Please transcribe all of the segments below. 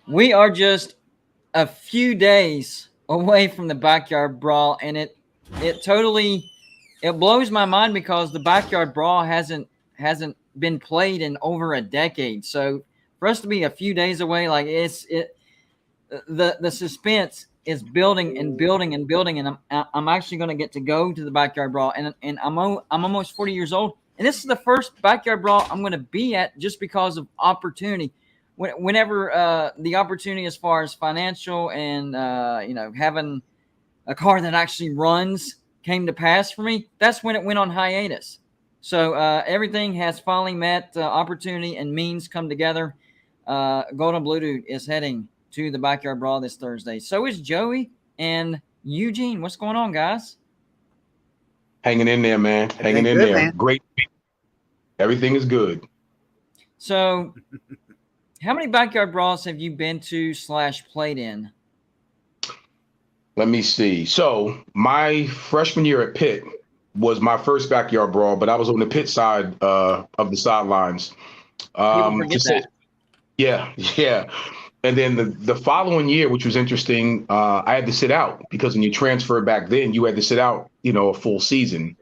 We are just a few days away from the backyard brawl, and it totally it blows my mind because the backyard brawl hasn't been played in over a decade. So for us to be a few days away, like the suspense is building and building and building, and I'm actually going to get to go to the backyard brawl, and I'm almost 40 years old, and this is the first backyard brawl I'm going to be at just because of opportunity. Whenever the opportunity as far as financial and having a car that actually runs came to pass for me, that's when it went on hiatus. So everything has finally met opportunity and means come together. Golden Blue Dude is heading to the backyard brawl this Thursday. So is Joey and Eugene. What's going on, guys? Hanging in there, man. Hanging Everything in good, there. man. Great. Everything is good. So, how many backyard brawls have you been to / played in? Let me see. So my freshman year at Pitt was my first backyard brawl, but I was on the Pitt side of the sidelines. People forget that. Yeah, yeah. And then the following year, which was interesting, I had to sit out because when you transferred back then, you had to sit out, a full season.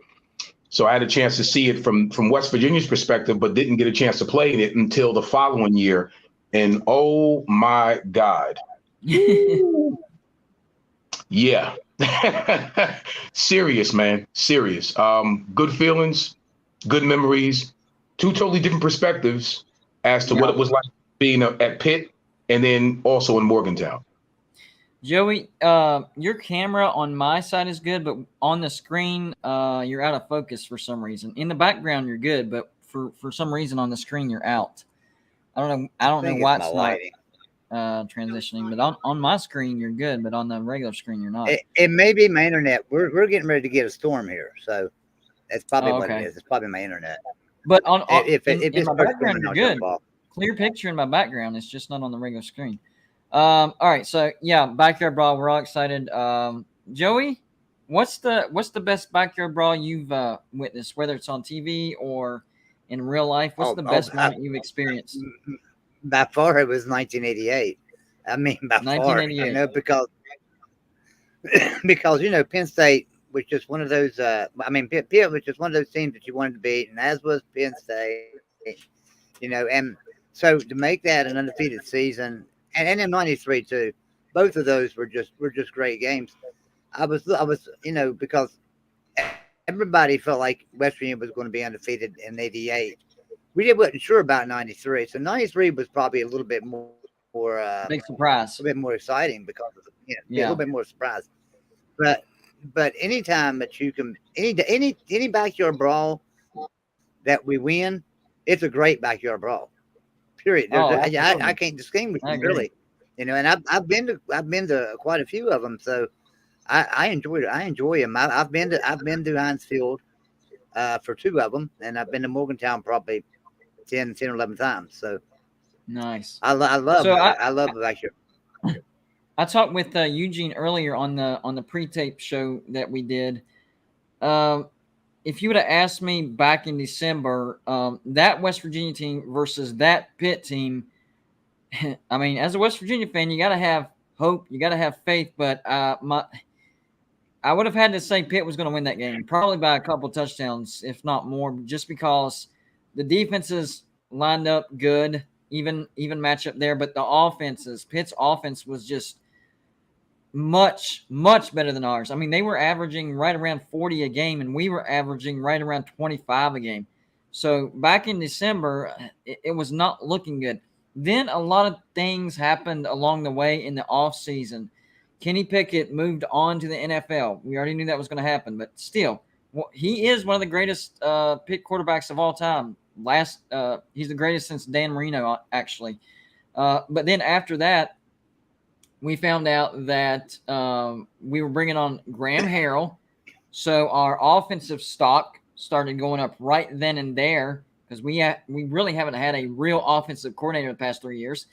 So I had a chance to see it from West Virginia's perspective, but didn't get a chance to play in it until the following year. And oh my God. Yeah. Serious, man. Serious. Good feelings, good memories, two totally different perspectives as to what it was like being at Pitt and then also in Morgantown. Joey, your camera on my side is good, but on the screen, you're out of focus for some reason. In the background, you're good, but for some reason on the screen, you're out. I don't know why it's not transitioning, but on my screen you're good, but on the regular screen you're not. It may be my internet. We're getting ready to get a storm here, so that's probably what it is. It's probably my internet. But if this my background you're good. Clear picture in my background. It's just not on the regular screen. All right, so yeah, backyard brawl. We're all excited. Joey, what's the best backyard brawl you've witnessed, whether it's on TV or in real life? What's the best moment you've experienced? By far, it was 1988. I mean, by far, because Penn State was just one of those. Pitt was just one of those teams that you wanted to beat, and as was Penn State. And so to make that an undefeated season, and in '93 too, both of those were just great games. I was because everybody felt like West Virginia was going to be undefeated in '88. We wasn't sure about '93, so '93 was probably a little bit more big surprise, a bit more exciting because of a little bit more surprise. But anytime that you can any backyard brawl that we win, it's a great backyard brawl. Period. I can't distinguish them really, and I've been to quite a few of them, so I enjoy them. I've been to Heinz Field for two of them, and I've been to Morgantown probably 10 or 11 times. So nice. I love the backyard. I talked with Eugene earlier on the pre-tape show that we did. If you would have asked me back in December, that West Virginia team versus that Pitt team, I mean, as a West Virginia fan, you got to have hope, you got to have faith. But I would have had to say Pitt was going to win that game, probably by a couple touchdowns, if not more, just because the defenses lined up good, even matchup there. But the offenses, Pitt's offense was just much better than ours. I mean, they were averaging right around 40 a game, and we were averaging right around 25 a game. So back in December, it was not looking good. Then a lot of things happened along the way in the offseason. Kenny Pickett moved on to the NFL. We already knew that was going to happen, but still, he is one of the greatest Pitt quarterbacks of all time. He's the greatest since Dan Marino, actually. But then after that, we found out that we were bringing on Graham Harrell. So our offensive stock started going up right then and there because we really haven't had a real offensive coordinator the past 3 years.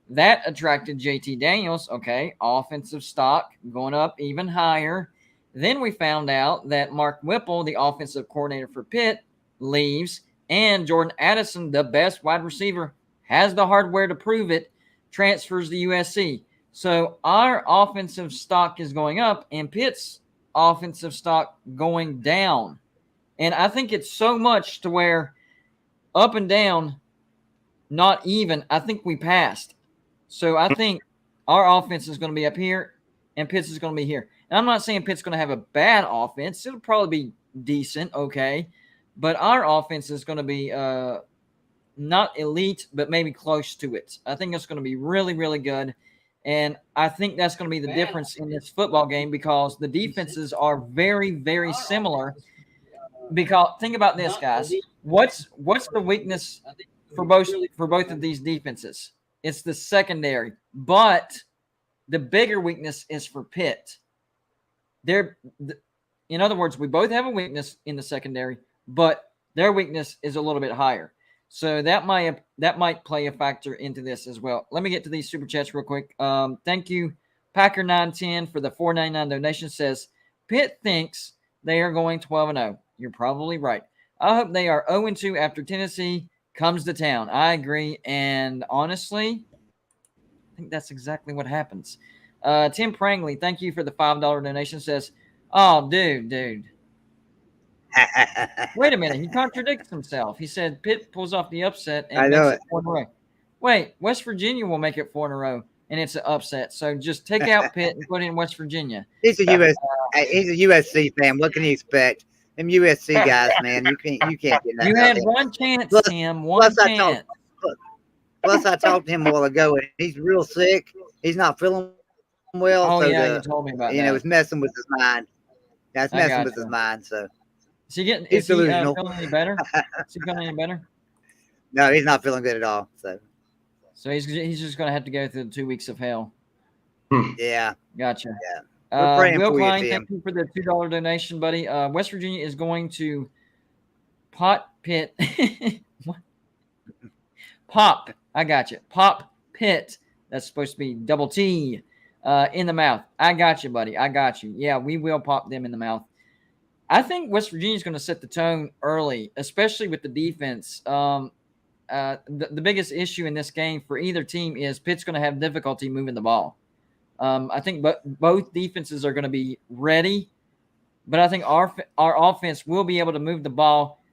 That attracted JT Daniels. Okay, offensive stock going up even higher. Then we found out that Mark Whipple, the offensive coordinator for Pitt, leaves, and Jordan Addison, the best wide receiver, has the hardware to prove it, transfers to USC. So our offensive stock is going up and Pitt's offensive stock going down. And I think it's so much to where up and down, not even, I think we passed. So I think our offense is going to be up here and Pitt's is going to be here. And I'm not saying Pitt's going to have a bad offense. It'll probably be decent, okay. But our offense is going to be not elite, but maybe close to it. I think it's going to be really, really good. And I think that's going to be the difference in this football game because the defenses are very, very similar. Because think about this, guys. What's the weakness for both of these defenses? It's the secondary. But the bigger weakness is for Pitt. In other words, we both have a weakness in the secondary, but their weakness is a little bit higher. So that might play a factor into this as well. Let me get to these super chats real quick. Thank you, Packer910 for the $4.99 donation. Says Pitt thinks they are going 12-0. You're probably right. I hope they are 0-2 after Tennessee comes to town. I agree, and honestly, I think that's exactly what happens. Tim Prangley, thank you for the $5 donation. Says, "Oh, dude." Wait a minute. He contradicts himself. He said Pitt pulls off the upset and makes it 4 in a row. Wait, West Virginia will make it 4 in a row, and it's an upset. So just take out Pitt and put in West Virginia. He's a USC fan. What can you expect? Them USC guys, man. You can't get that. You had one chance, Tim. One chance. Plus, I talked to him a while ago, and he's real sick. He's not feeling well. Oh, so yeah, you told me about that. It's messing with his mind. That's messing with his mind. So. Is he feeling any better? Is he feeling any better? No, he's not feeling good at all. So he's just going to have to go through the 2 weeks of hell. Yeah. Gotcha. Yeah. We're praying Will for Klein, you, thank you for the $2 donation, buddy. West Virginia is going to Pop Pitt. Pop. I got you. Pop Pitt. That's supposed to be double T in the mouth. I got you, buddy. I got you. Yeah, we will pop them in the mouth. I think West Virginia is going to set the tone early, especially with the defense. The biggest issue in this game for either team is Pitt's going to have difficulty moving the ball. I think both defenses are going to be ready, but I think our offense will be able to move the ball.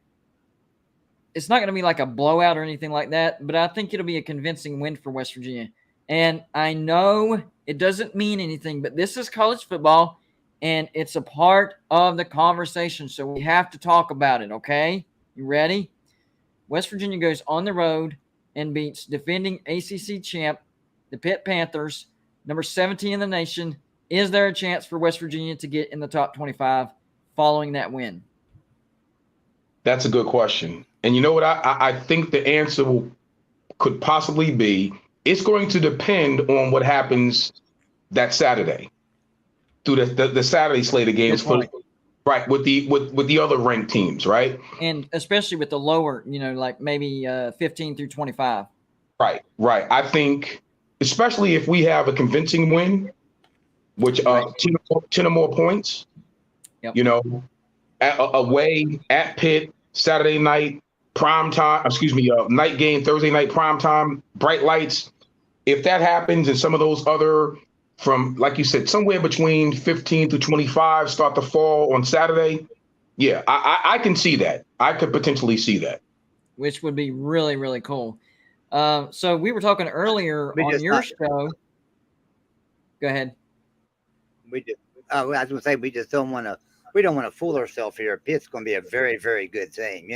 It's not going to be like a blowout or anything like that, but I think it'll be a convincing win for West Virginia. And I know it doesn't mean anything, but this is college football. And it's a part of the conversation, so we have to talk about it, okay? You ready? West Virginia goes on the road and beats defending ACC champ, the Pitt Panthers, number 17 in the nation. Is there a chance for West Virginia to get in the top 25 following that win? That's a good question. And you know what? I think the answer could possibly be it's going to depend on what happens that Saturday. Through the Saturday slate of games, right, with the other ranked teams, right? And especially with the lower, like maybe 15 through 25. Right. I think, especially if we have a convincing win, which 10 or more points, away at Pitt, Saturday night, prime time, night game, Thursday night, prime time, bright lights. If that happens and some of those other from, like you said, somewhere between 15 to 25 start to fall on Saturday. Yeah, I can see that. I could potentially see that. Which would be really, really cool. So we were talking earlier on your show. Go ahead. I was going to say, we don't want to fool ourselves here. Pitt's going to be a very, very good team.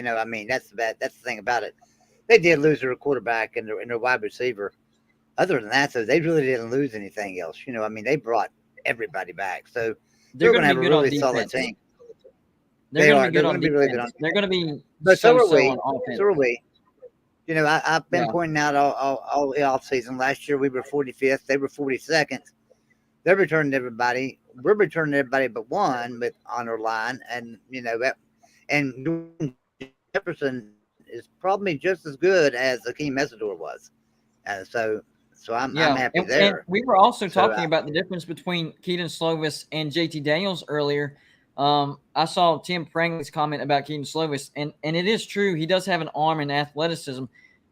That's the thing about it. They did lose their quarterback and their wide receiver. Other than that, so they really didn't lose anything else. They brought everybody back. So they're going to have a really solid team. They're going to be really good on defense. They're going to be so are we. On offense. So are we. I've been pointing out all the offseason. Last year we were 45th. They were 42nd. They're returning everybody. We're returning everybody but one with on our line. And, and Jefferson is probably just as good as Akeem Mesidor was. So I'm happy there. And we were also talking about the difference between Keaton Slovis and JT Daniels earlier. I saw Tim Prangley's comment about Keaton Slovis, and it is true. He does have an arm and athleticism,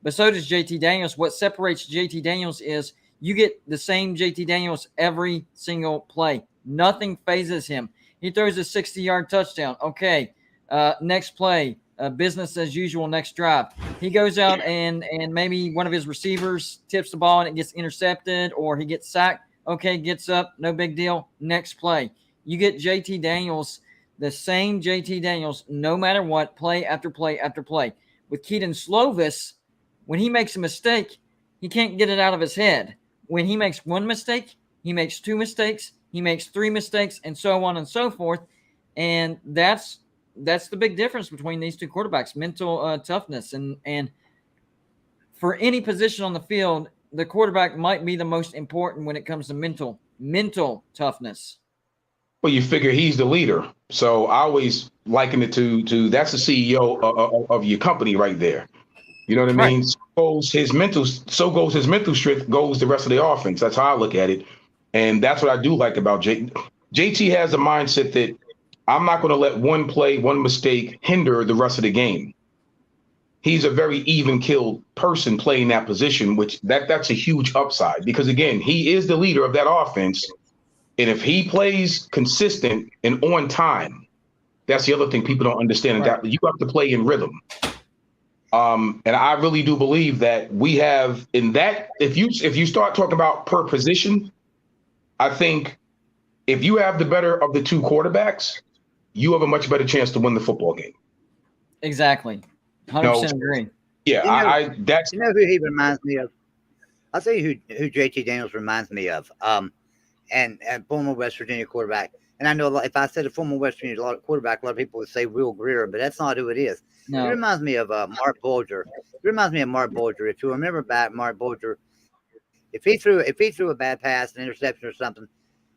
but so does JT Daniels. What separates JT Daniels is You get the same JT Daniels every single play. Nothing phases him. He throws a 60-yard touchdown. Okay, next play, business as usual, next drive. He goes out and maybe one of his receivers tips the ball and it gets intercepted or he gets sacked. Okay, gets up, no big deal. Next play. You get JT Daniels, the same JT Daniels, no matter what, play after play after play. With Keaton Slovis, when he makes a mistake, he can't get it out of his head. When he makes one mistake, he makes two mistakes, he makes three mistakes, and so on and so forth. And that's the big difference between these two quarterbacks, mental toughness. And for any position on the field, the quarterback might be the most important when it comes to mental toughness. Well, you figure he's the leader. So I always liken it to that's the CEO of your company right there. You know what I mean? So goes his mental strength, goes the rest of the offense. That's how I look at it. And that's what I do like about JT has a mindset that I'm not going to let one play, one mistake hinder the rest of the game. He's a very even-keeled person playing that position, which that's a huge upside because, again, he is the leader of that offense. And if he plays consistent and on time, that's the other thing people don't understand. Right. That you have to play in rhythm. And I really do believe that we have in that. If you start talking about per position, I think if you have the better of the two quarterbacks, you have a much better chance to win the football game. Exactly, 100% agree. Yeah, that's who he reminds me of. I'll tell you who JT Daniels reminds me of. And former West Virginia quarterback. And I know if I said a former West Virginia quarterback, a lot of people would say Will Greer, but that's not who it is. No. It reminds me of Mark Bulger. If you remember back, Mark Bulger, if he threw a bad pass, an interception or something,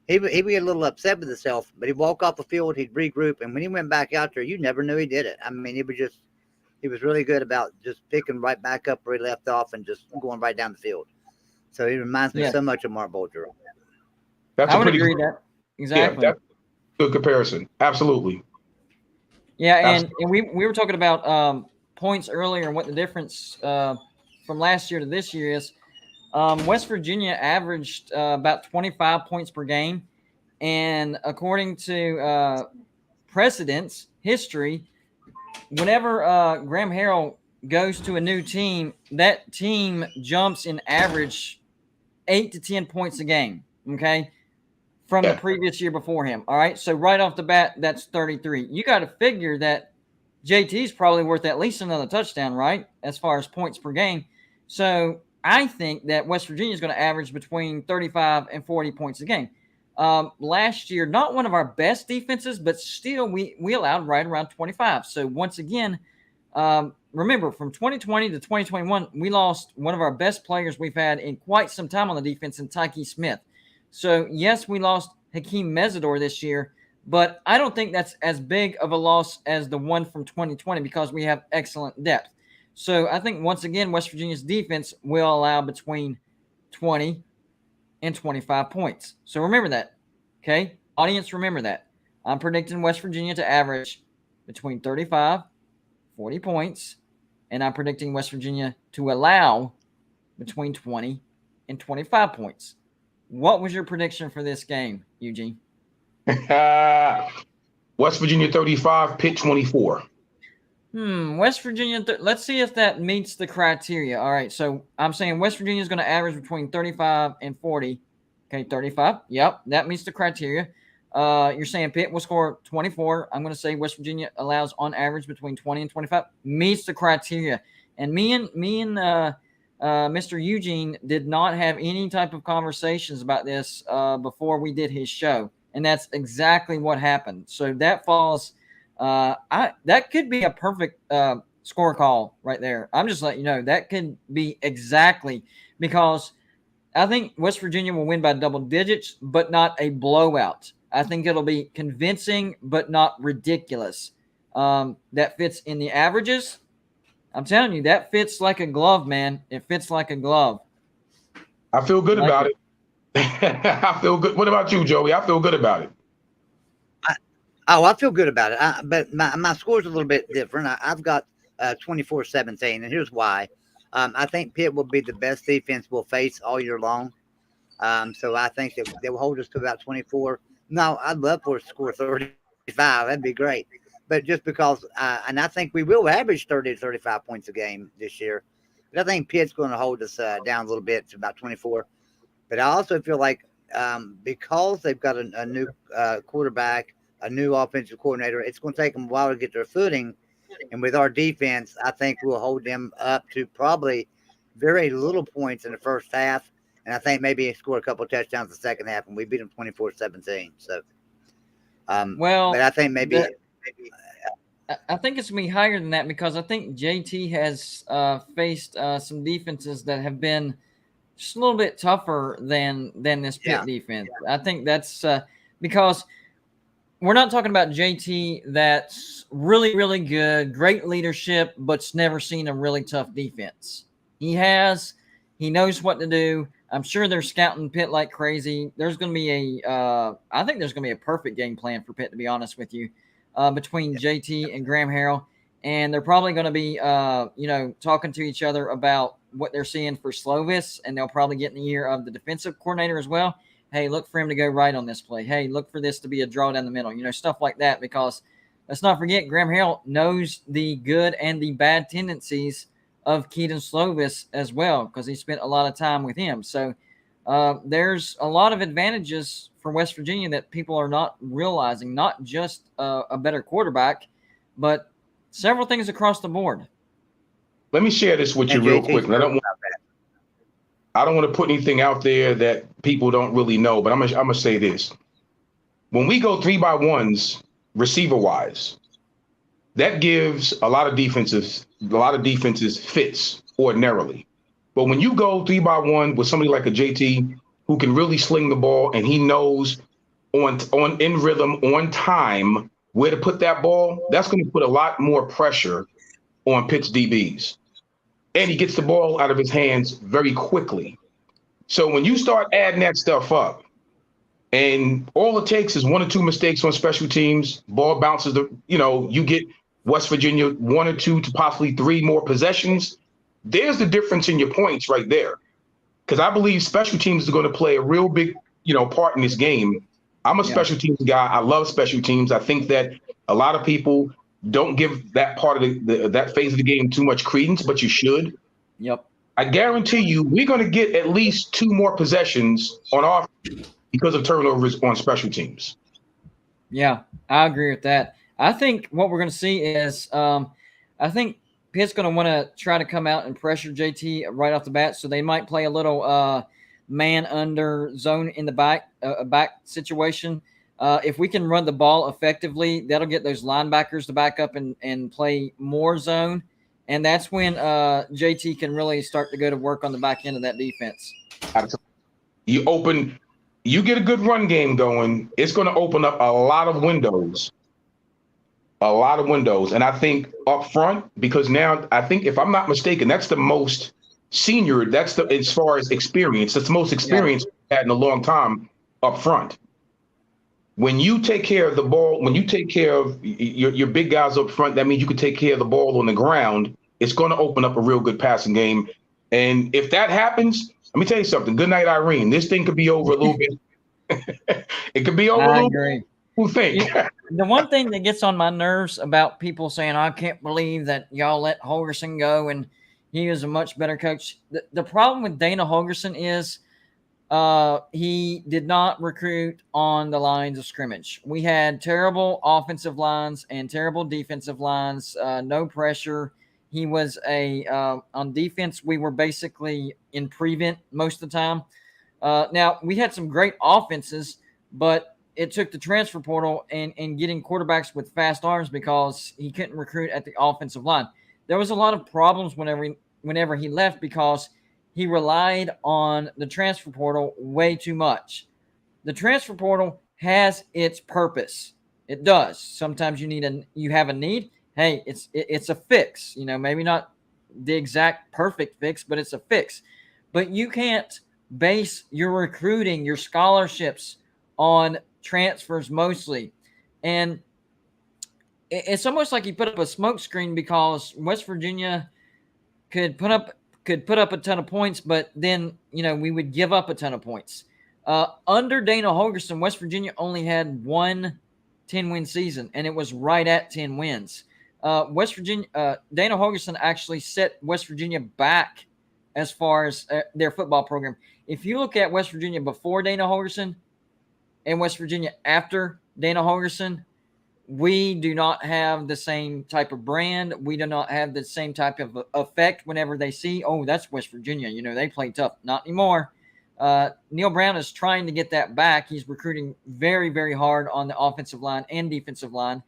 he would get a little upset with himself, but he'd walk off the field, he'd regroup, and when he went back out there, you never knew he did it. I mean, he was really good about just picking right back up where he left off and just going right down the field. So he reminds me so much of Mark Bulger. That's I would agree with that. Exactly. Yeah, that's a good comparison. Absolutely. Yeah, and we were talking about points earlier and what the difference from last year to this year is. West Virginia averaged about 25 points per game. And according to precedents, history, whenever Graham Harrell goes to a new team, that team jumps in average 8 to 10 points a game, okay, from the previous year before him. All right, so right off the bat, that's 33. You got to figure that JT's probably worth at least another touchdown, right, as far as points per game. So I think that West Virginia is going to average between 35 and 40 points a game. Last year, not one of our best defenses, but still we allowed right around 25. So once again, remember, from 2020 to 2021, we lost one of our best players we've had in quite some time on the defense in Tyke Smith. So, yes, we lost Hakeem Mesidor this year, but I don't think that's as big of a loss as the one from 2020 because we have excellent depth. So, I think, once again, West Virginia's defense will allow between 20 and 25 points. So, remember that, okay? Audience, remember that. I'm predicting West Virginia to average between 35, 40 points, and I'm predicting West Virginia to allow between 20 and 25 points. What was your prediction for this game, Eugene? West Virginia 35, Pitt 24. West Virginia, let's see if that meets the criteria. All right, so I'm saying West Virginia is going to average between 35 and 40. Okay, 35. Yep, that meets the criteria. You're saying Pitt will score 24. I'm going to say West Virginia allows on average between 20 and 25. Meets the criteria. And me and Mr. Eugene did not have any type of conversations about this before we did his show, and that's exactly what happened. So that falls. That could be a perfect score call right there. I'm just letting you know that could be exactly because I think West Virginia will win by double digits, but not a blowout. I think it'll be convincing, but not ridiculous. That fits in the averages. I'm telling you, that fits like a glove, man. It fits like a glove. I feel good about it. I feel good. What about you, Joey? I feel good about it. I feel good about it. But my score's a little bit different. I've got 24-17, and here's why. I think Pitt will be the best defense we'll face all year long. So I think that they will hold us to about 24. No, I'd love for us to score 35. That'd be great. But just because, and I think we will average 30 to 35 points a game this year. But I think Pitt's going to hold us down a little bit to about 24. But I also feel like because they've got a new quarterback, a new offensive coordinator, it's going to take them a while to get their footing. And with our defense, I think we'll hold them up to probably very little points in the first half. And I think maybe score a couple of touchdowns in the second half, and we beat them 24-17. So, but I think maybe I think it's going to be higher than that because I think JT has faced some defenses that have been just a little bit tougher than this Pitt defense. Yeah. I think that's because we're not talking about JT that's really, really good, great leadership, but's never seen a really tough defense. He knows what to do. I'm sure they're scouting Pitt like crazy. There's going to be I think there's going to be a perfect game plan for Pitt, to be honest with you, between JT and Graham Harrell. And they're probably going to be, talking to each other about what they're seeing for Slovis, and they'll probably get in the ear of the defensive coordinator as well. Hey, look for him to go right on this play. Hey, look for this to be a draw down the middle, stuff like that, because let's not forget Graham Harrell knows the good and the bad tendencies of Keaton Slovis as well, because he spent a lot of time with him. So there's a lot of advantages for West Virginia that people are not realizing, not just a better quarterback, but several things across the board. Let me share this with you real quick. I don't want to put anything out there that people don't really know, but I'm gonna say this. When we go 3x1s, receiver-wise, that gives a lot of defenses fits ordinarily. But when you go 3x1 with somebody like a JT who can really sling the ball and he knows in rhythm, on time, where to put that ball, that's going to put a lot more pressure on Pitt's DBs. And he gets the ball out of his hands very quickly. So when you start adding that stuff up, and all it takes is one or two mistakes on special teams, ball bounces, you get West Virginia 1 or 2 to possibly 3 more possessions. There's the difference in your points right there. Because I believe special teams are going to play a real big, part in this game. I'm a special teams guy. I love special teams. I think that a lot of people don't give that part of that phase of the game too much credence, but you should. Yep. I guarantee you we're going to get at least 2 more possessions on offense because of turnovers on special teams. Yeah, I agree with that. I think what we're going to see is I think Pitt's going to want to try to come out and pressure JT right off the bat, so they might play a little man under zone in the back situation. If we can run the ball effectively, that'll get those linebackers to back up and play more zone, and that's when JT can really start to go to work on the back end of that defense. You get a good run game going, it's going to open up a lot of windows. And I think up front, because now I think, if I'm not mistaken, that's the most senior, as far as experience, that's the most experience we've had in a long time up front. When you take care of the ball, when you take care of your big guys up front, that means you can take care of the ball on the ground. It's going to open up a real good passing game. And if that happens, let me tell you something. Good night, Irene. This thing could be over a little bit. It could be over a little bit. Who think? The one thing that gets on my nerves about people saying, I can't believe that y'all let Holgorsen go and he is a much better coach. The problem with Dana Holgorsen is he did not recruit on the lines of scrimmage. We had terrible offensive lines and terrible defensive lines, no pressure. He was on defense, we were basically in prevent most of the time. Now, we had some great offenses, but it took the transfer portal and getting quarterbacks with fast arms because he couldn't recruit at the offensive line. There was a lot of problems whenever he left because he relied on the transfer portal way too much. The transfer portal has its purpose. It does. Sometimes you have a need. Hey, it's a fix. Maybe not the exact perfect fix, but it's a fix. But you can't base your recruiting, your scholarships on transfers mostly. And it's almost like you put up a smoke screen because West Virginia could put up could put up a ton of points, but then, we would give up a ton of points. Under Dana Holgorsen, West Virginia only had one 10-win season, and it was right at 10 wins. West Virginia, Dana Holgorsen actually set West Virginia back as far as their football program. If you look at West Virginia before Dana Holgorsen and West Virginia after Dana Holgorsen, we do not have the same type of brand. We do not have the same type of effect whenever they see, oh, that's West Virginia. They play tough. Not anymore. Neil Brown is trying to get that back. He's recruiting very, very hard on the offensive line and defensive line.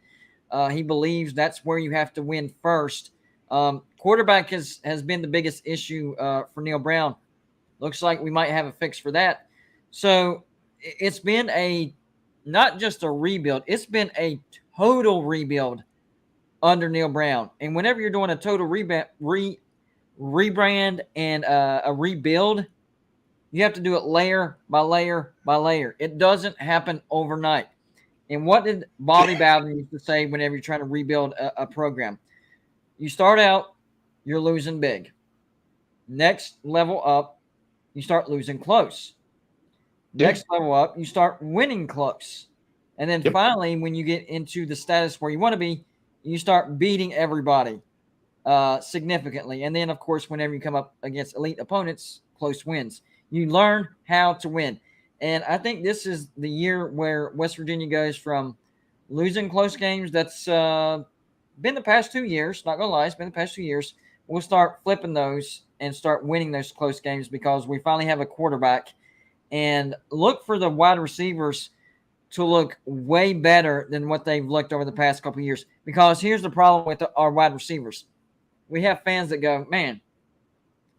He believes that's where you have to win first. Quarterback has been the biggest issue for Neil Brown. Looks like we might have a fix for that. So it's been not just a rebuild, it's been a total rebuild under Neil Brown. And whenever you're doing a total rebrand and a rebuild, you have to do it layer by layer by layer. It doesn't happen overnight. And what did Bobby Bowden used to say whenever you're trying to rebuild a program? You start out, you're losing big. Next level up, you start losing close. Next level up, you start winning close. And then finally, when you get into the status where you want to be, you start beating everybody significantly. And then, of course, whenever you come up against elite opponents, close wins. You learn how to win. And I think this is the year where West Virginia goes from losing close games. That's been the past 2 years. Not going to lie, it's been the past 2 years. We'll start flipping those and start winning those close games because we finally have a quarterback. And look for the wide receivers to look way better than what they've looked over the past couple of years. Because here's the problem with our wide receivers. We have fans that go, man,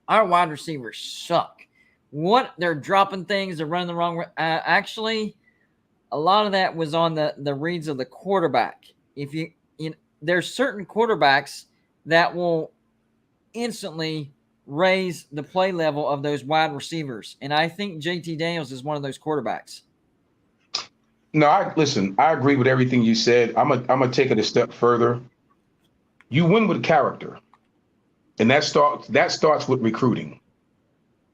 our wide receivers suck. What? They're dropping things. They're running the wrong way. Actually, a lot of that was on the reads of the quarterback. If there's certain quarterbacks that will instantly raise the play level of those wide receivers. And I think JT Daniels is one of those quarterbacks. No, I agree with everything you said. I'm gonna take it a step further. You win with character. And that starts with recruiting.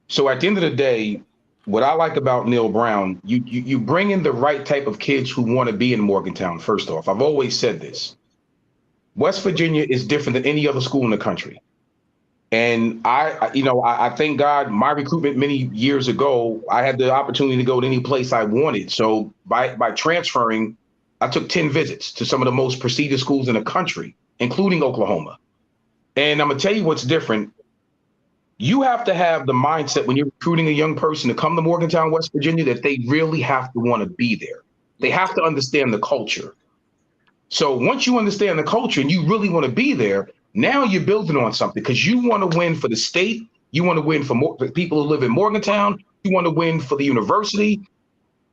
So at the end of the day, what I like about Neil Brown, you bring in the right type of kids who want to be in Morgantown, first off. I've always said this. West Virginia is different than any other school in the country. And I thank God my recruitment many years ago, I had the opportunity to go to any place I wanted. So by transferring, I took 10 visits to some of the most prestigious schools in the country, including Oklahoma. And I'm going to tell you what's different. You have to have the mindset when you're recruiting a young person to come to Morgantown, West Virginia, that they really have to want to be there. They have to understand the culture. So once you understand the culture and you really want to be there, now you're building on something because you want to win for the state. You want to win for people who live in Morgantown. You want to win for the university.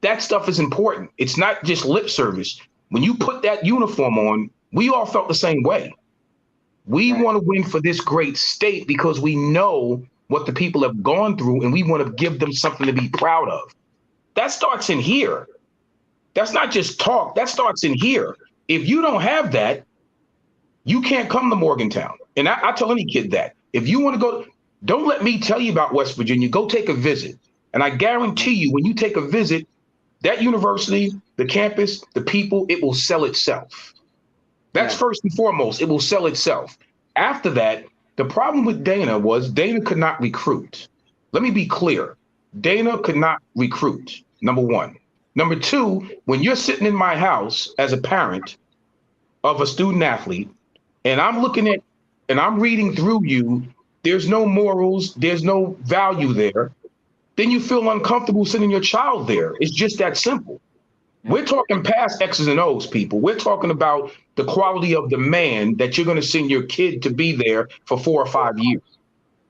That stuff is important. It's not just lip service. When you put that uniform on, we all felt the same way. We want to win for this great state because we know what the people have gone through and we want to give them something to be proud of. That starts in here. That's not just talk. That starts in here. If you don't have that, you can't come to Morgantown. And I tell any kid that. If you want to go, don't let me tell you about West Virginia. Go take a visit. And I guarantee you, when you take a visit, that university, the campus, the people, it will sell itself. That's first and foremost. It will sell itself. After that, the problem with Dana was Dana could not recruit. Let me be clear. Dana could not recruit, number one. Number two, when you're sitting in my house as a parent of a student athlete, and I'm looking at and I'm reading through you, there's no morals, there's no value there, then you feel uncomfortable sending your child there. It's just that simple. We're talking past X's and O's, people. We're talking about the quality of the man that you're going to send your kid to be there for 4 or 5 years.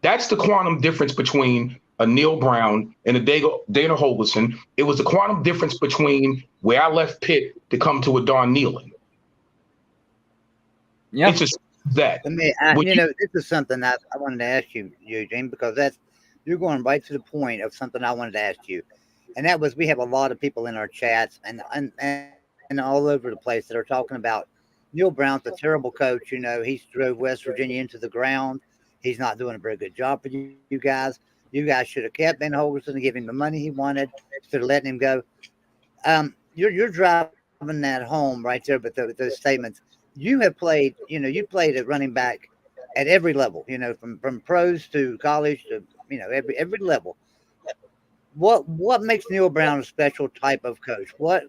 That's the quantum difference between a Neil Brown and a Dana Holgorsen. It was the quantum difference between where I left Pitt to come to a Don Nehlen. Yeah. It's just that. This is something I wanted to ask you, Eugene, because you're going right to the point of something I wanted to ask you. And that was, we have a lot of people in our chats and all over the place that are talking about Neil Brown's a terrible coach. He's drove West Virginia into the ground. He's not doing a very good job for you guys. You guys should have kept Ben Holgerson and given him the money he wanted instead of letting him go. You're driving that home right there with those statements. You have played, you played at running back at every level, from pros to college to, every level. What makes Neil Brown a special type of coach? What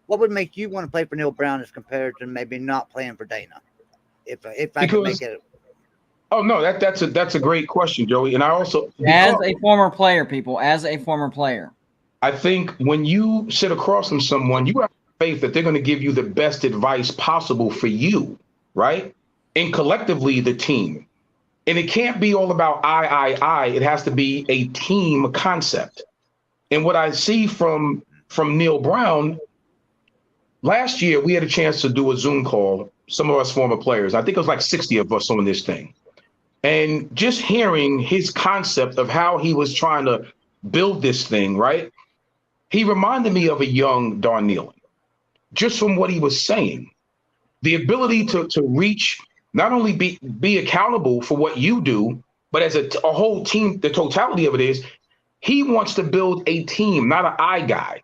would make you want to play for Neil Brown as compared to maybe not playing for Dana? If I could make it. Oh no, that's a great question, Joey. And I also, as a former player, I think when you sit across from someone, you have faith that they're going to give you the best advice possible for you, right? And collectively, the team. And it can't be all about I. It has to be a team concept. And what I see from Neil Brown, last year we had a chance to do a Zoom call, some of us former players. I think it was like 60 of us on this thing. And just hearing his concept of how he was trying to build this thing, right? He reminded me of a young Don Nealon, just from what he was saying. The ability to reach, not only be accountable for what you do, but as a whole team, the totality of it is he wants to build a team, not an I guy.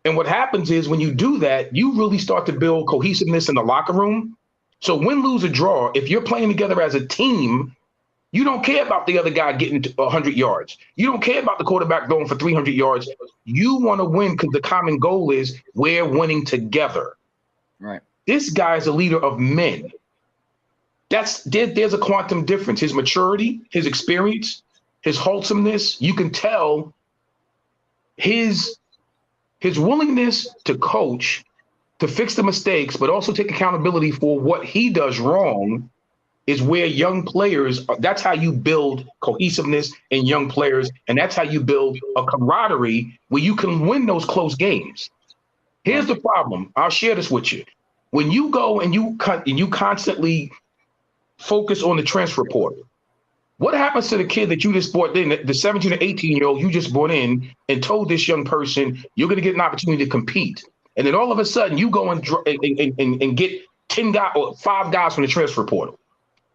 And what happens is when you do that, you really start to build cohesiveness in the locker room. So win, lose, or draw, if you're playing together as a team, you don't care about the other guy getting to 100 yards. You don't care about the quarterback going for 300 yards. You want to win because the common goal is we're winning together. Right. This guy is a leader of men. There's a quantum difference. His maturity, his experience, his wholesomeness, you can tell his willingness to coach, to fix the mistakes, but also take accountability for what he does wrong is where young players, that's how you build cohesiveness in young players. And that's how you build a camaraderie where you can win those close games. Here's the problem. I'll share this with you. When you go and you constantly focus on the transfer portal, what happens to the kid that you just brought in, the 17 or 18-year-old you just brought in and told this young person you're going to get an opportunity to compete? And then all of a sudden you go and get 10 guys or 5 guys from the transfer portal.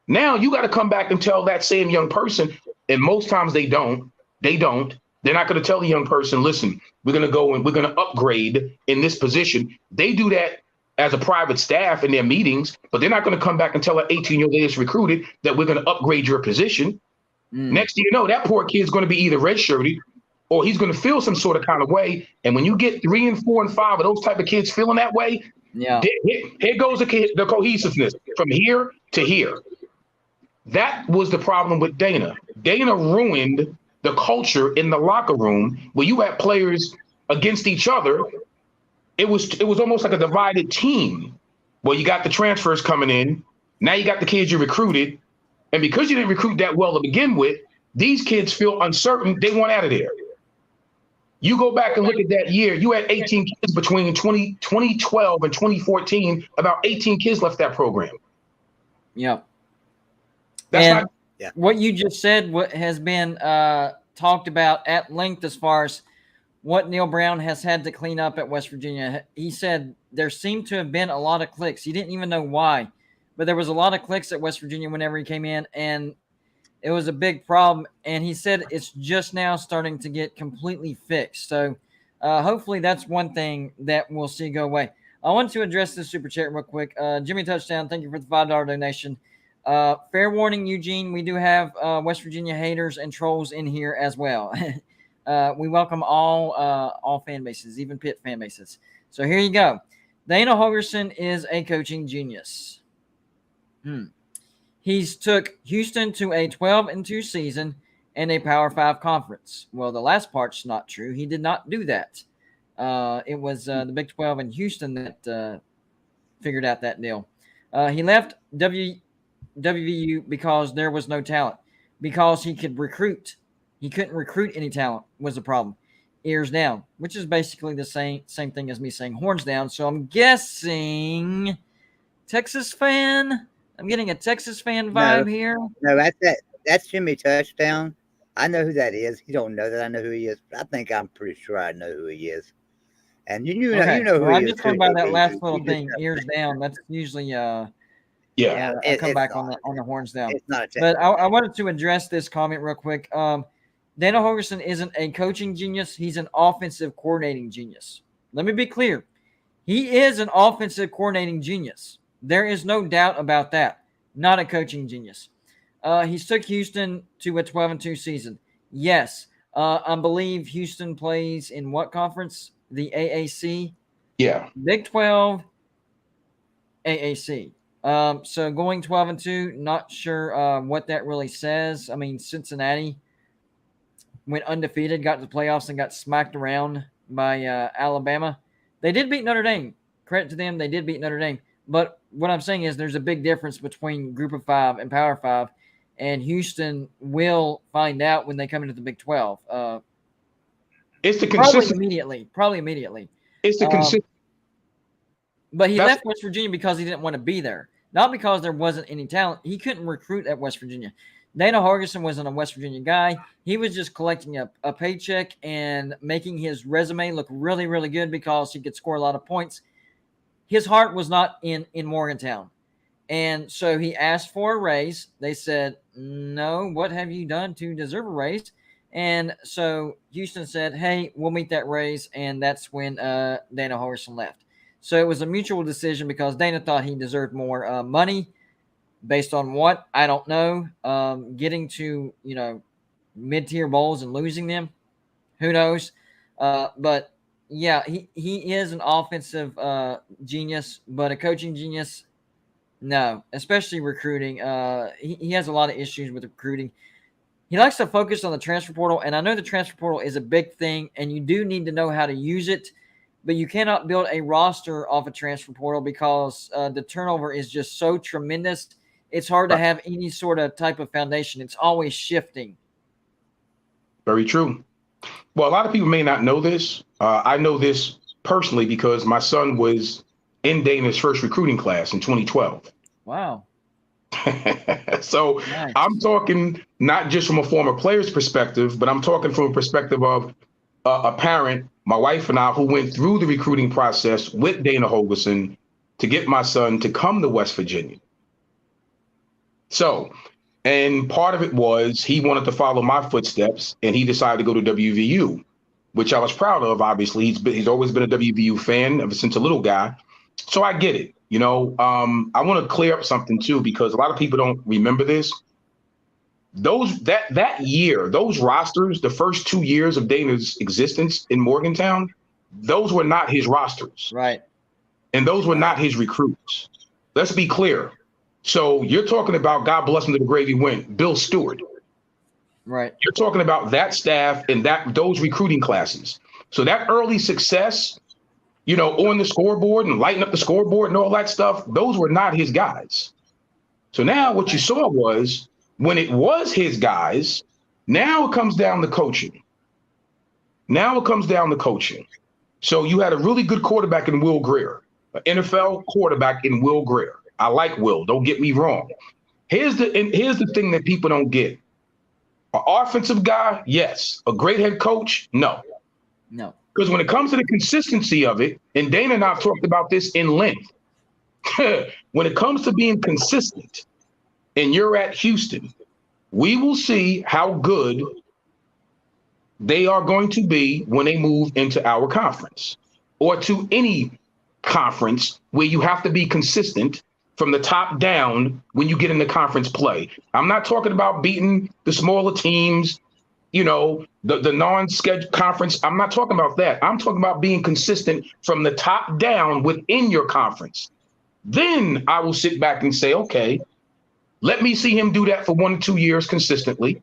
Now you got to come back and tell that same young person, and most times they don't. They're not going to tell the young person, listen, we're going to go and we're going to upgrade in this position. They do that as a private staff in their meetings, but they're not going to come back and tell an 18-year-old they just recruited that we're going to upgrade your position. Next thing you know, that poor kid's going to be either redshirted or he's going to feel some sort of kind of way. And when you get 3 and 4 and 5 of those type of kids feeling that way, here goes the cohesiveness from here to here. That was the problem with Dana. Dana ruined the culture in the locker room where you had players against each other. It was almost like a divided team where you got the transfers coming in. Now you got the kids you recruited. And because you didn't recruit that well to begin with, these kids feel uncertain. They want out of there. You go back and look at that year. You had 18 kids between 2012 and 2014. About 18 kids left that program. Yeah. What you just said has been talked about at length as far as what Neil Brown has had to clean up at West Virginia. He said there seemed to have been a lot of clicks. He didn't even know why, but there was a lot of clicks at West Virginia whenever he came in, and it was a big problem. And he said it's just now starting to get completely fixed. So hopefully that's one thing that we'll see go away. I want to address this super chat real quick. Jimmy Touchdown, thank you for the $5 donation. Fair warning, Eugene, we do have West Virginia haters and trolls in here as well. We welcome all fan bases, even Pitt fan bases. So here you go. Dana Holgerson is a coaching genius. He's took Houston to a 12-2 season and a Power 5 conference. Well, the last part's not true. He did not do that. It was the Big 12 in Houston that figured out that deal. He left WVU because there was no talent, because he could recruit. He couldn't recruit any talent was the problem. Ears down, which is basically the same thing as me saying horns down. So I'm guessing Texas fan. I'm getting a Texas fan vibe here. No, that's Jimmy Touchdown. I know who that is. You don't know that I know who he is, but I think I'm pretty sure I know who he is. And you know who he is. I just heard about that last little thing, ears down. That's usually Yeah. I'll come back on the horns now. It's not a but I wanted to address this comment real quick. Dana Holgorsen isn't a coaching genius. He's an offensive coordinating genius. Let me be clear. He is an offensive coordinating genius. There is no doubt about that. Not a coaching genius. He's took Houston to a 12-2 season. Yes. I believe Houston plays in what conference? The AAC? Yeah. Big 12, AAC. So going 12-2, not sure what that really says. I mean, Cincinnati went undefeated, got to the playoffs, and got smacked around by Alabama. They did beat Notre Dame. Credit to them, they did beat Notre Dame. But what I'm saying is there's a big difference between Group of Five and Power Five, and Houston will find out when they come into the Big 12. It's the consistency. Probably immediately. It's the consistency. But he left West Virginia because he didn't want to be there. Not because there wasn't any talent. He couldn't recruit at West Virginia. Dana Holgorsen wasn't a West Virginia guy. He was just collecting a paycheck and making his resume look really, really good because he could score a lot of points. His heart was not in Morgantown. And so he asked for a raise. They said, no, what have you done to deserve a raise? And so Houston said, hey, we'll meet that raise. And that's when Dana Holgorsen left. So it was a mutual decision because Dana thought he deserved more money. Based on what? I don't know. Getting to, mid-tier bowls and losing them, who knows? But, yeah, he is an offensive genius, but a coaching genius, no, especially recruiting. He has a lot of issues with recruiting. He likes to focus on the transfer portal, and I know the transfer portal is a big thing, and you do need to know how to use it, but you cannot build a roster off a transfer portal because the turnover is just so tremendous. It's hard to have any sort of type of foundation. It's always shifting. Very true. Well, a lot of people may not know this. I know this personally because my son was in Dana's first recruiting class in 2012. Wow. So nice. I'm talking not just from a former player's perspective, but I'm talking from a perspective of a parent, my wife and I, who went through the recruiting process with Dana Holgorsen to get my son to come to West Virginia. So, and part of it was he wanted to follow my footsteps, and he decided to go to WVU, which I was proud of. Obviously, he's always been a WVU fan ever since a little guy. So I get it. I want to clear up something too, because a lot of people don't remember this. That year, those rosters, the first 2 years of Dana's existence in Morgantown, those were not his rosters. Right. And those were not his recruits. Let's be clear. So you're talking about, God bless him to the grave he went, Bill Stewart. Right. You're talking about that staff and those recruiting classes. So that early success, on the scoreboard and lighting up the scoreboard and all that stuff, those were not his guys. So now what you saw was when it was his guys, now it comes down to coaching. So you had a really good quarterback in Will Grier, an NFL quarterback in Will Grier. I like Will. Don't get me wrong. Here's the thing that people don't get. An offensive guy, yes. A great head coach, no. No. Because when it comes to the consistency of it, and Dana and I have talked about this in length, when it comes to being consistent, and you're at Houston, we will see how good they are going to be when they move into our conference or to any conference where you have to be consistent from the top down when you get into conference play. I'm not talking about beating the smaller teams, the non-scheduled conference. I'm not talking about that. I'm talking about being consistent from the top down within your conference. Then I will sit back and say, okay, let me see him do that for 1 to 2 years consistently.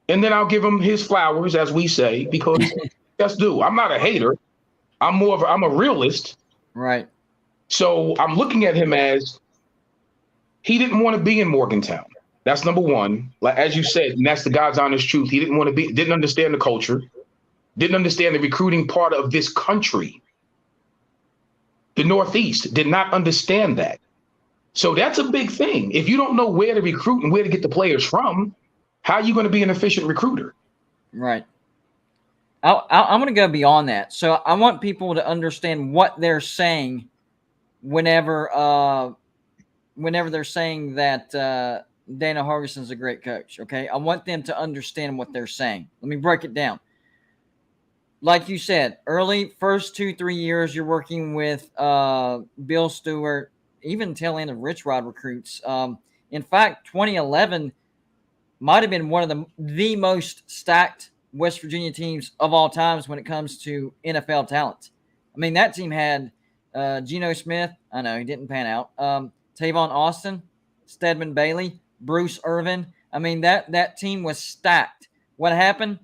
And then I'll give him his flowers, as we say, because that's due. I'm not a hater. I'm a realist. Right. So I'm looking at him as he didn't want to be in Morgantown. That's number one. Like, as you said, and that's the God's honest truth. He didn't understand the culture, didn't understand the recruiting part of this country. The Northeast did not understand that. So that's a big thing. If you don't know where to recruit and where to get the players from, how are you going to be an efficient recruiter? Right. I'm going to go beyond that. So I want people to understand what they're saying whenever whenever they're saying that Dana Holgerson's a great coach. Okay, I want them to understand what they're saying. Let me break it down. Like you said, early first 2-3 years, you're working with Bill Stewart, even tail end of Rich Rod recruits. In fact, 2011 might have been one of the most stacked West Virginia teams of all times when it comes to NFL talent. I mean, that team had Geno Smith. I know he didn't pan out. Tavon Austin, Stedman Bailey, Bruce Irvin. I mean, that team was stacked. What happened?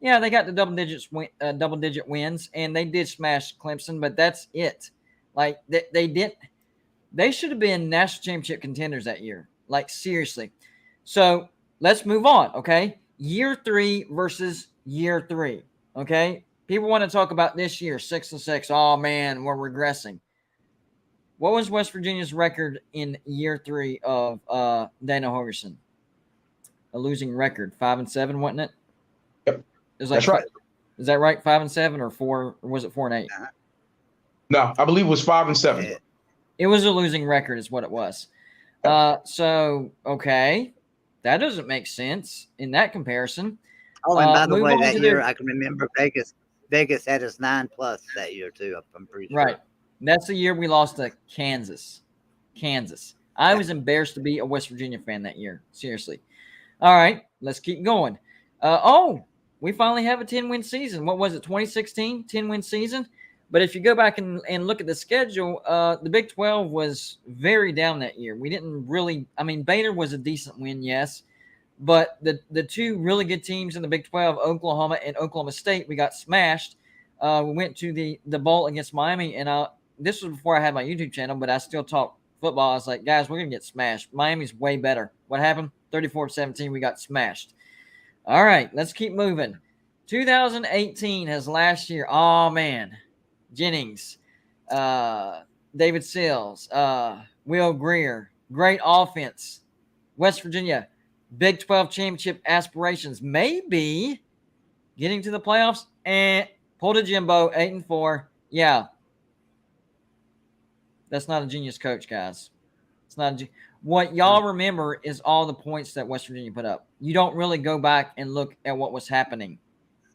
Yeah, they got the double-digit wins, and they did smash Clemson, but that's it. Like, they should have been national championship contenders that year. Like, seriously. So, let's move on, okay? Year 3 versus year 3, okay? People want to talk about this year, 6-6. Oh, man, we're regressing. What was West Virginia's record in year 3 of Dana Holgerson? A losing record, 5-7, wasn't it? Yep. It was like, that's right. Is that right? 5-7 or 4? Or was it 4-8? No, I believe it was 5-7. It was a losing record, is what it was. So okay, that doesn't make sense in that comparison. Oh, and by the way, that year I can remember Vegas had us 9+ that year too. I'm pretty sure. Right. That's the year we lost to Kansas. I was embarrassed to be a West Virginia fan that year. Seriously. All right, let's keep going. We finally have a 10-win season. What was it, 2016? 10-win season? But if you go back and look at the schedule, the Big 12 was very down that year. We didn't really – I mean, Baylor was a decent win, yes. But the two really good teams in the Big 12, Oklahoma and Oklahoma State, we got smashed. We went to the bowl against Miami, and this was before I had my YouTube channel, but I still talk football. I was like, guys, we're going to get smashed. Miami's way better. What happened? 34-17, we got smashed. All right, let's keep moving. 2018 has last year. Oh, man. Jennings, David Sills, Will Greer, great offense. West Virginia, Big 12 championship aspirations. Maybe getting to the playoffs. Pulled a Jimbo, 8-4. Yeah. That's not a genius coach, guys. It's not what y'all remember is all the points that West Virginia put up. You don't really go back and look at what was happening.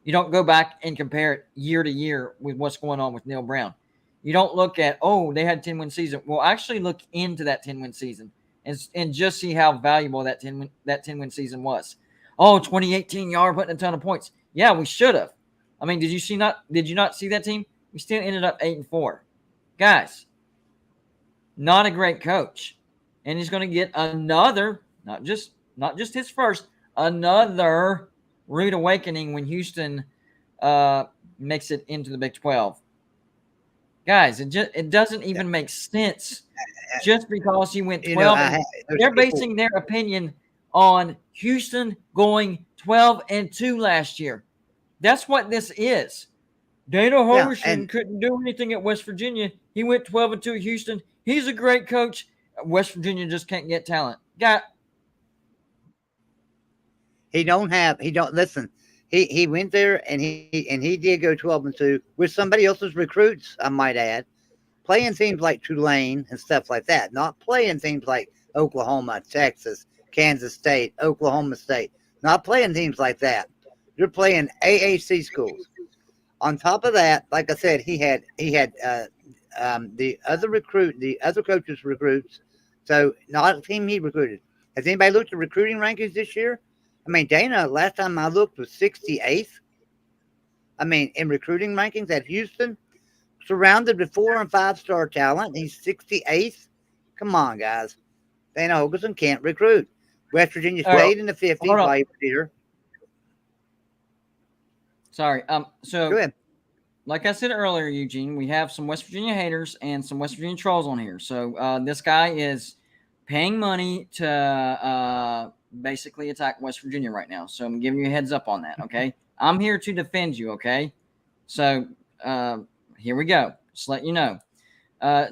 You don't go back and compare it year to year with what's going on with Neil Brown. You don't look at, they had a 10-win season. Well, actually look into that 10-win season and just see how valuable that 10-win season was. 2018, y'all are putting a ton of points. Yeah, we should have. I mean, did you not see that team? We still ended up 8-4. Guys, not a great coach. And he's going to get another, not just his first, another rude awakening when Houston makes it into the Big 12. Guys, it doesn't even make sense just because he went 12. They're basing their opinion on Houston going 12-2 last year. That's what this is. Dana Holgerson couldn't do anything at West Virginia. He went 12-2 at Houston. He's a great coach. West Virginia just can't get talent. He went there and he did go 12-2 with somebody else's recruits, I might add, playing teams like Tulane and stuff like that, not playing teams like Oklahoma, Texas, Kansas State, Oklahoma State, not playing teams like that. You're playing AAC schools. On top of that, like I said, he had the other coaches' recruits. So not a team he recruited. Has anybody looked at recruiting rankings this year? I mean, Dana, last time I looked, was 68th. I mean, in recruiting rankings at Houston, surrounded with 4- and 5-star talent, he's 68th. Come on, guys. Dana Holgerson can't recruit. West Virginia stayed in the 50s while he was here. Sorry. So, go ahead. Like I said earlier, Eugene, we have some West Virginia haters and some West Virginia trolls on here. So this guy is paying money to basically attack West Virginia right now. So I'm giving you a heads up on that, okay? I'm here to defend you, okay? So here we go. Just let you know.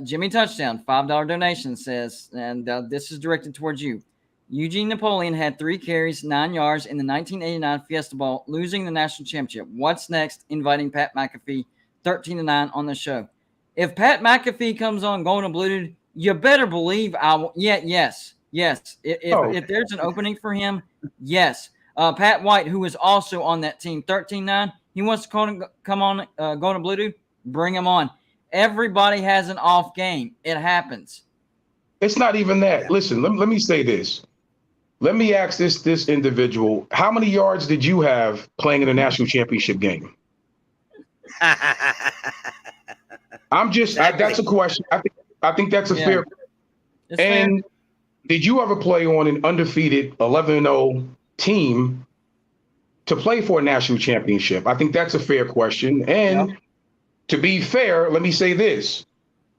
Jimmy Touchdown, $5 donation says, and this is directed towards you. Eugene Napoleon had 3 carries, 9 yards in the 1989 Fiesta Bowl, losing the national championship. What's next? Inviting Pat McAfee, 13-9 on the show. If Pat McAfee comes on Golden Blued, You better believe I will. Yeah, yes. Oh, If there's an opening for him, yes. Pat White, who is also on that team, 13-9, he wants to come on, go to Blue Dude, bring him on. Everybody has an off game. It happens. it's not even that. Listen, let me say this. Let me ask this individual, how many yards did you have playing in a national championship game? That's a question. I think that's a fair. It's and fair. Did you ever play on an undefeated 11-0 team to play for a national championship? I think that's a fair question. And to be fair, let me say this.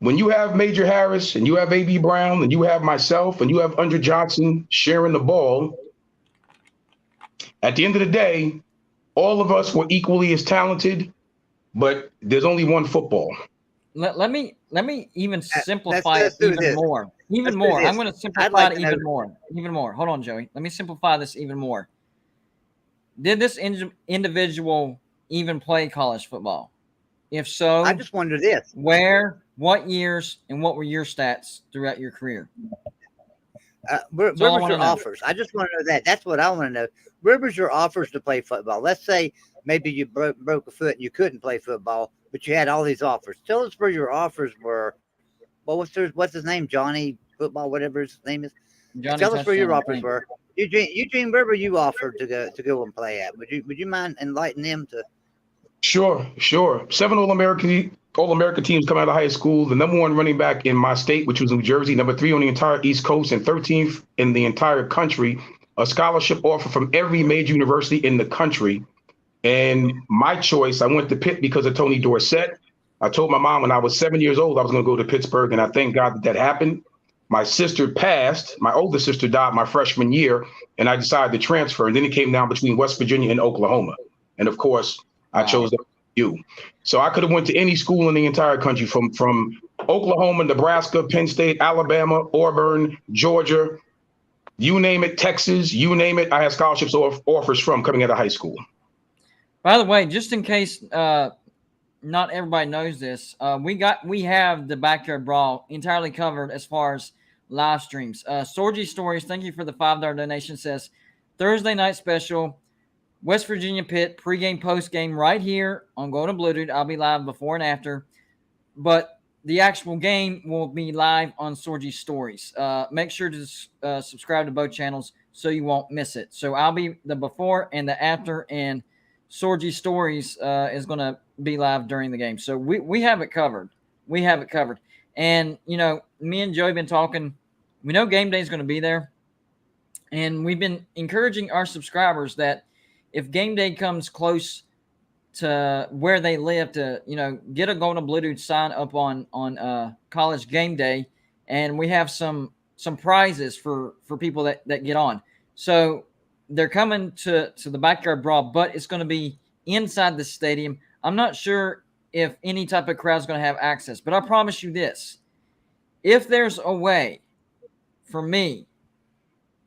When you have Major Harris and you have A.B. Brown and you have myself and you have Andre Johnson sharing the ball, at the end of the day, all of us were equally as talented, but there's only one football. Let me even simplify it even more. Even more. I'm going to simplify it even more. Even more. Hold on, Joey. Let me simplify this even more. Did this individual even play college football? If so, I just wonder this: where, what years, and what were your stats throughout your career? Where was your offers? I just want to know that. That's what I want to know. Where was your offers to play football? Let's say maybe you broke a foot and you couldn't play football, but you had all these offers. Tell us where your offers were. Well, what's his name? Johnny Football, whatever his name is. Tell us where your offers were. Eugene, where were you offered to go and play at? Would you mind enlightening them to? Sure. 7 All-American teams come out of high school. The number 1 running back in my state, which was New Jersey, number 3 on the entire East Coast, and 13th in the entire country. A scholarship offer from every major university in the country. And my choice, I went to Pitt because of Tony Dorsett. I told my mom when I was 7 years old I was going to go to Pittsburgh, and I thank God that happened. My sister passed. My older sister died my freshman year, and I decided to transfer. And then it came down between West Virginia and Oklahoma. And of course, I chose you. So I could have went to any school in the entire country from Oklahoma, Nebraska, Penn State, Alabama, Auburn, Georgia, you name it, Texas, you name it. I had scholarships offers from coming out of high school. By the way, just in case not everybody knows this, we have the Backyard Brawl entirely covered as far as live streams. Sorgy Stories, thank you for the $5 donation, says Thursday night special. West Virginia Pitt pregame, postgame right here on Golden Blue Dude. I'll be live before and after, but the actual game will be live on Sorgy Stories. Make sure to subscribe to both channels so you won't miss it. So I'll be the before and the after, and Sorgy Stories is going to be live during the game. So we have it covered. We have it covered. And, me and Joey have been talking. We know game day is going to be there, and we've been encouraging our subscribers that if game day comes close to where they live, to get a Golden Blue Dude sign up on College Game Day, and we have some prizes for people that get on. So they're coming to the Backyard Brawl, but it's going to be inside the stadium. I'm not sure if any type of crowd is going to have access, but I promise you this: if there's a way for me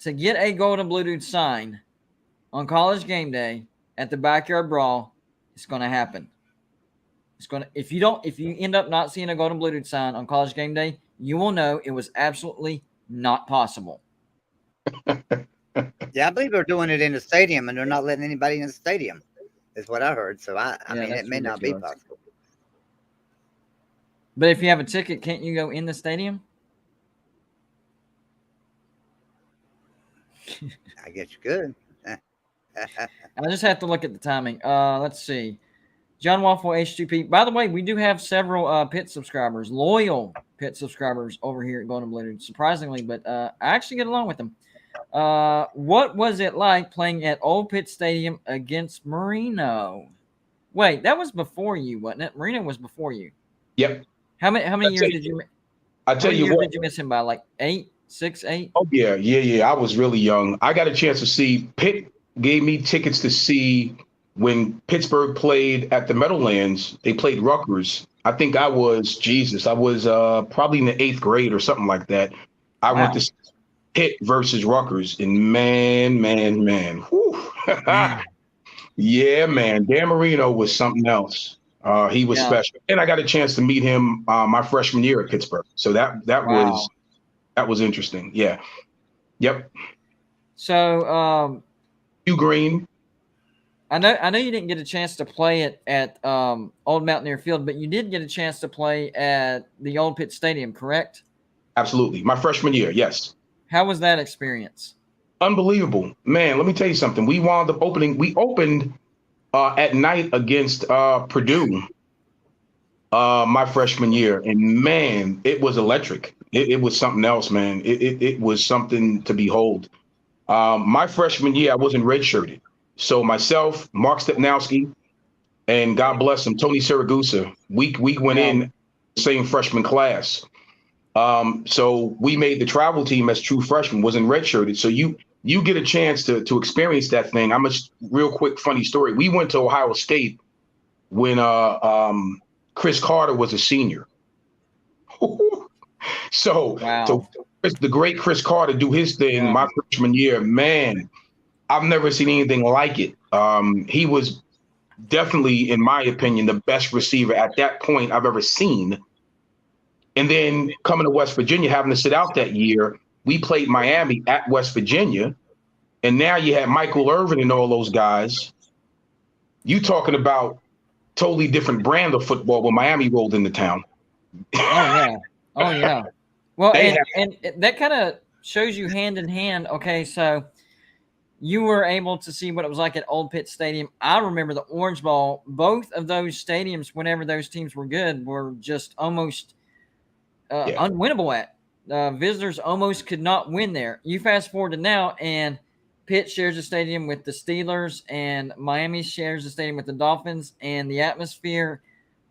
to get a Golden Blue Dude sign on College Game Day at the Backyard Brawl, it's going to happen. It's going to. If you end up not seeing a Golden Blue Dude sign on College Game Day, you will know it was absolutely not possible. Yeah, I believe they're doing it in the stadium, and they're not letting anybody in the stadium, is what I heard. So I mean, it may not be possible. But if you have a ticket, can't you go in the stadium? I guess you could. I just have to look at the timing. Let's see. John Waffle H2P. By the way, we do have several Pitt subscribers, loyal Pitt subscribers over here at Golden Blue Dude, surprisingly, but I actually get along with them. What was it like playing at Old Pitt Stadium against Marino? Wait, that was before you, wasn't it? Marino was before you. Yep. How many years did you? I tell you what. Did you miss him by? Like 6, 8? Oh yeah. I was really young. I got a chance to see Pitt. Gave me tickets to see when Pittsburgh played at the Meadowlands. They played Rutgers. I think I was probably in the 8th grade or something like that. I went to see Pitt versus Rutgers, and man. Whew. Yeah, man. Dan Marino was something else. He was special, and I got a chance to meet him my freshman year at Pittsburgh. So that was interesting. Yeah. Yep. So Hugh Green. I know you didn't get a chance to play it at Old Mountaineer Field, but you did get a chance to play at the Old Pitt Stadium, correct? Absolutely. My freshman year, yes. How was that experience? Unbelievable. Man, let me tell you something. We opened at night against Purdue my freshman year, and man, it was electric. It was something else, man. It was something to behold. My freshman year, I wasn't redshirted. So myself, Mark Stepnowski, and God bless him, Tony Siragusa, we went in the same freshman class. So we made the travel team as true freshmen, wasn't redshirted. So you get a chance to experience that thing. I'm a real quick funny story. We went to Ohio State when Chris Carter was a senior. So the great Chris Carter do his thing my freshman year, man. I've never seen anything like it. He was definitely, in my opinion, the best receiver at that point I've ever seen. And then coming to West Virginia, having to sit out that year, we played Miami at West Virginia. And now you had Michael Irvin and all those guys. You talking about totally different brand of football when Miami rolled into town. Oh, yeah. Well, and that kind of shows you hand in hand. Okay, so you were able to see what it was like at Old Pitt Stadium. I remember the Orange Bowl. Both of those stadiums, whenever those teams were good, were just almost unwinnable at. Visitors almost could not win there. You fast forward to now, and Pitt shares a stadium with the Steelers, and Miami shares a stadium with the Dolphins, and the atmosphere,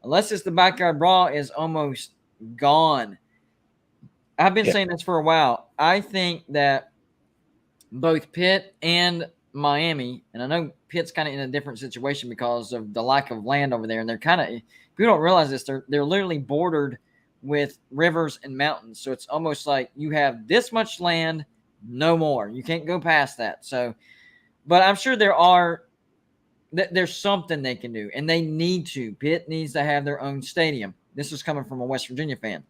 unless it's the backyard brawl, is almost gone. I've been saying this for a while. I think that both Pitt and Miami, and I know Pitt's kind of in a different situation because of the lack of land over there, and they're kind of, if you don't realize this, they're literally bordered with rivers and mountains. So it's almost like you have this much land, no more. You can't go past that. So, but I'm sure there's something they can do, and they need to. Pitt needs to have their own stadium. This is coming from a West Virginia fan.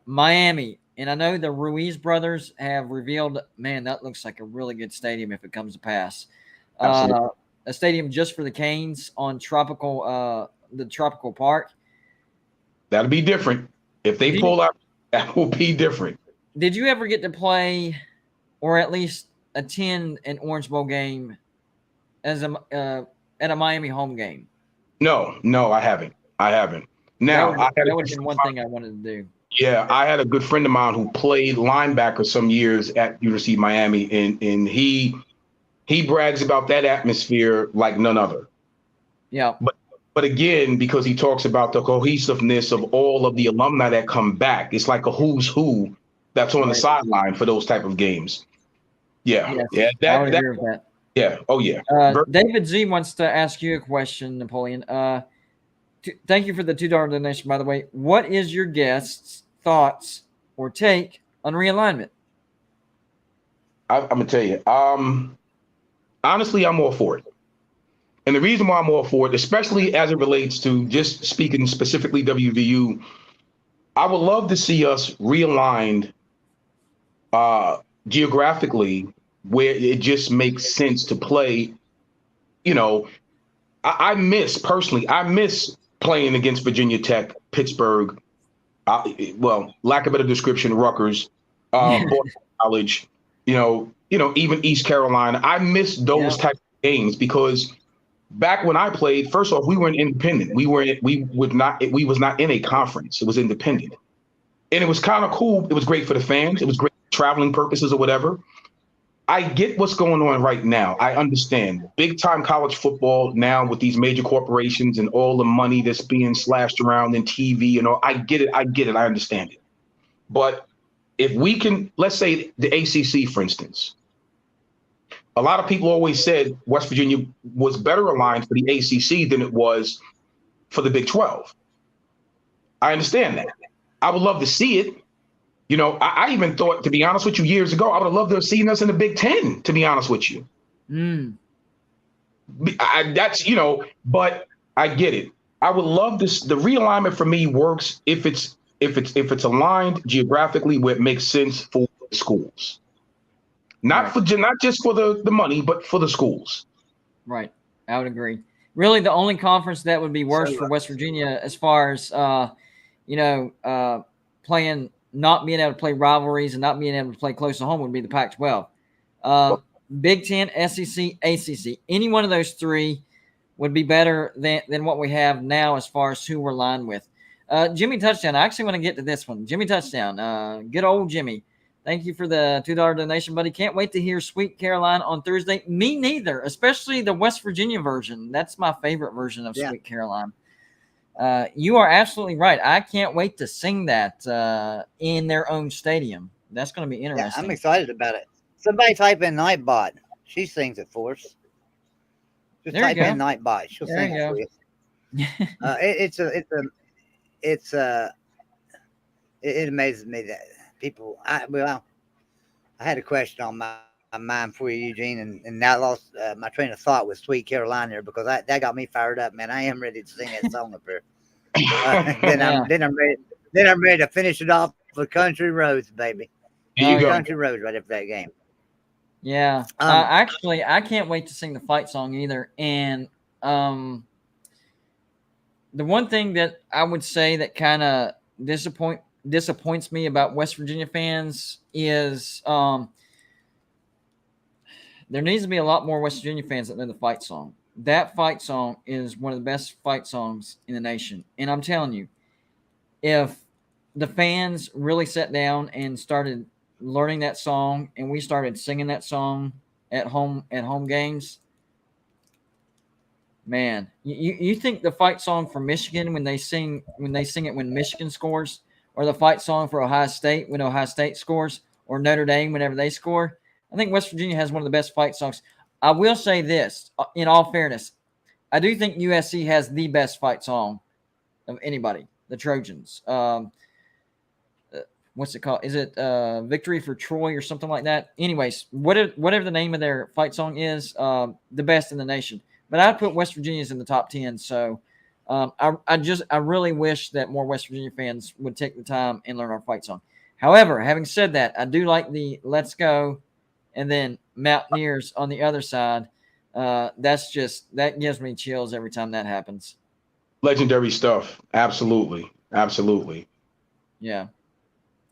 Miami, and I know the Ruiz brothers have revealed, man, that looks like a really good stadium if it comes to pass. A stadium just for the Canes on the Tropical Park. That'll be different. If they pull out, that will be different. Did you ever get to play or at least attend an Orange Bowl game as at a Miami home game? No, I haven't. Now, that would have been one thing I wanted to do. Yeah, I had a good friend of mine who played linebacker some years at University of Miami, and he brags about that atmosphere like none other. Yeah. But again, because he talks about the cohesiveness of all of the alumni that come back, it's like a who's who that's on the sideline for those type of games. Yeah. Yes, I would agree with that. Yeah. Oh, yeah. David Z wants to ask you a question, Napoleon. Thank you for the $2 donation, by the way. What is your guest's thoughts or take on realignment? I'm going to tell you. Honestly, I'm all for it. And the reason why I'm all for it, especially as it relates to just speaking specifically WVU, I would love to see us realigned geographically where it just makes sense to play. You know, I miss playing against Virginia Tech, Pittsburgh, lack of better description, Rutgers, Boston College, even East Carolina. I miss those type of games because back when I played, first off, we weren't independent. We was not in a conference. It was independent. And it was kind of cool. It was great for the fans. It was great for traveling purposes or whatever. I get what's going on right now. I understand. Big time college football now with these major corporations and all the money that's being slashed around in TV and all. I get it. I understand it. But if we can, let's say the ACC, for instance, a lot of people always said West Virginia was better aligned for the ACC than it was for the Big 12. I understand that. I would love to see it. I even thought, to be honest with you, years ago, I would have loved to have seen us in the Big 10, to be honest with you. But I get it. I would love this. The realignment for me works if it's aligned geographically where it makes sense for schools. Not just for the money, but for the schools. Right. I would agree. Really, the only conference that would be worse for West Virginia as far as playing, not being able to play rivalries and not being able to play close to home would be the Pac-12. Big Ten, SEC, ACC. Any one of those three would be better than what we have now as far as who we're lined with. Jimmy Touchdown. I actually want to get to this one. Jimmy Touchdown. Good old Jimmy. Thank you for the $2 donation, buddy. Can't wait to hear Sweet Caroline on Thursday. Me neither, especially the West Virginia version. That's my favorite version of Sweet Caroline. You are absolutely right. I can't wait to sing that in their own stadium. That's going to be interesting. Yeah, I'm excited about it. Somebody type in Nightbot. She sings it for us. Just there type in Nightbot. She'll sing it for you. It amazes me that people. I had a question on my mind for you, Eugene, and now I lost my train of thought with Sweet Caroline there because that got me fired up, man. I am ready to sing that song up here. Then I'm ready to finish it off with Country Roads, baby. There you go. Country Roads right after that game. Yeah. Actually, I can't wait to sing the fight song either. And the one thing that I would say that kind of disappoints me about West Virginia fans is there needs to be a lot more West Virginia fans that know the fight song. That fight song is one of the best fight songs in the nation. And I'm telling you, if the fans really sat down and started learning that song and we started singing that song at home games, man, you think the fight song for Michigan when they sing it when Michigan scores, or the fight song for Ohio State when Ohio State scores, or Notre Dame whenever they score? I think West Virginia has one of the best fight songs. I will say this, in all fairness, I do think USC has the best fight song of anybody, the Trojans. What's it called? Is it Victory for Troy or something like that? Anyways, whatever the name of their fight song is, the best in the nation. But I'd put West Virginia's in the top 10. So I really wish that more West Virginia fans would take the time and learn our fight song. However, having said that, I do like the Let's Go and then Mountaineers on the other side. That gives me chills every time that happens. Legendary stuff. Absolutely. Yeah.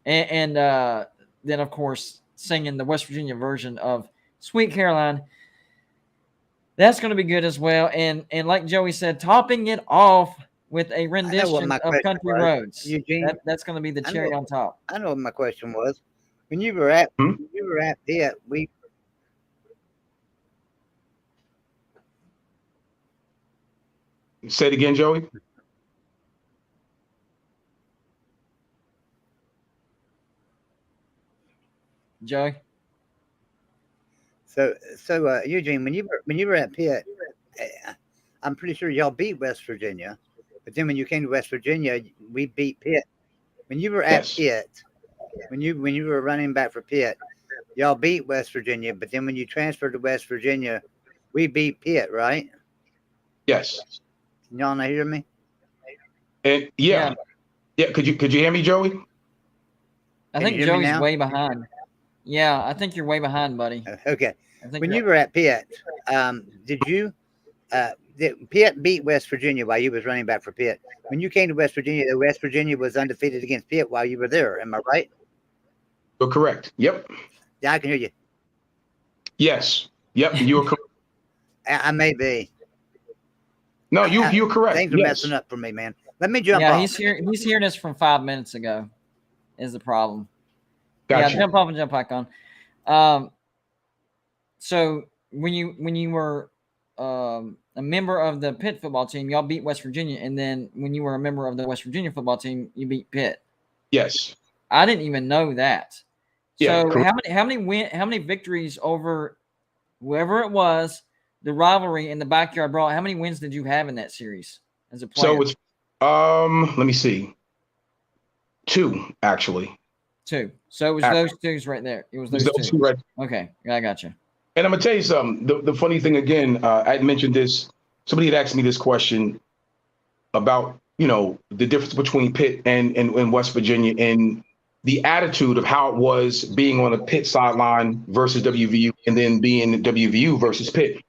And then, of course, singing the West Virginia version of Sweet Caroline. That's going to be good as well. And like Joey said, topping it off with a rendition of Country Roads. Eugene, that's going to be the cherry on top. I know what my question was. When you were at Pitt, Say it again, Joey. Joey. So Eugene, when you were at Pitt, I'm pretty sure y'all beat West Virginia, but then when you came to West Virginia, we beat Pitt. When you were at Pitt, when you were running back for Pitt, y'all beat West Virginia, but then when you transferred to West Virginia, we beat Pitt, right? Yes. Can y'all not hear me? And yeah. Could you hear me, Joey? I think Joey's way behind. Yeah, I think you're way behind, buddy. Okay. When you were at Pitt, did Pitt beat West Virginia while you was running back for Pitt? When you came to West Virginia was undefeated against Pitt while you were there. Am I right? You're correct. Yep. Yeah, I can hear you. Yes. Yep. You were correct. I may be. No, you're correct. Things are messing up for me, man. Let me jump off. Yeah, he's hearing us from 5 minutes ago is the problem. Gotcha. Yeah, jump off and jump back on. So when you were a member of the Pitt football team, y'all beat West Virginia, and then when you were a member of the West Virginia football team, you beat Pitt. Yes. I didn't even know that. Yeah, so how many victories over whoever it was, the rivalry in the backyard brawl? How many wins did you have in that series as a player? So it's let me see. 2, actually. 2. So it was those twos right there. It was those two. Right. Okay, I got you. And I'm gonna tell you something. The funny thing again, I had mentioned this. Somebody had asked me this question. about, the difference between Pitt and West Virginia and the attitude of how it was being on a Pitt sideline versus WVU and then being WVU versus Pitt.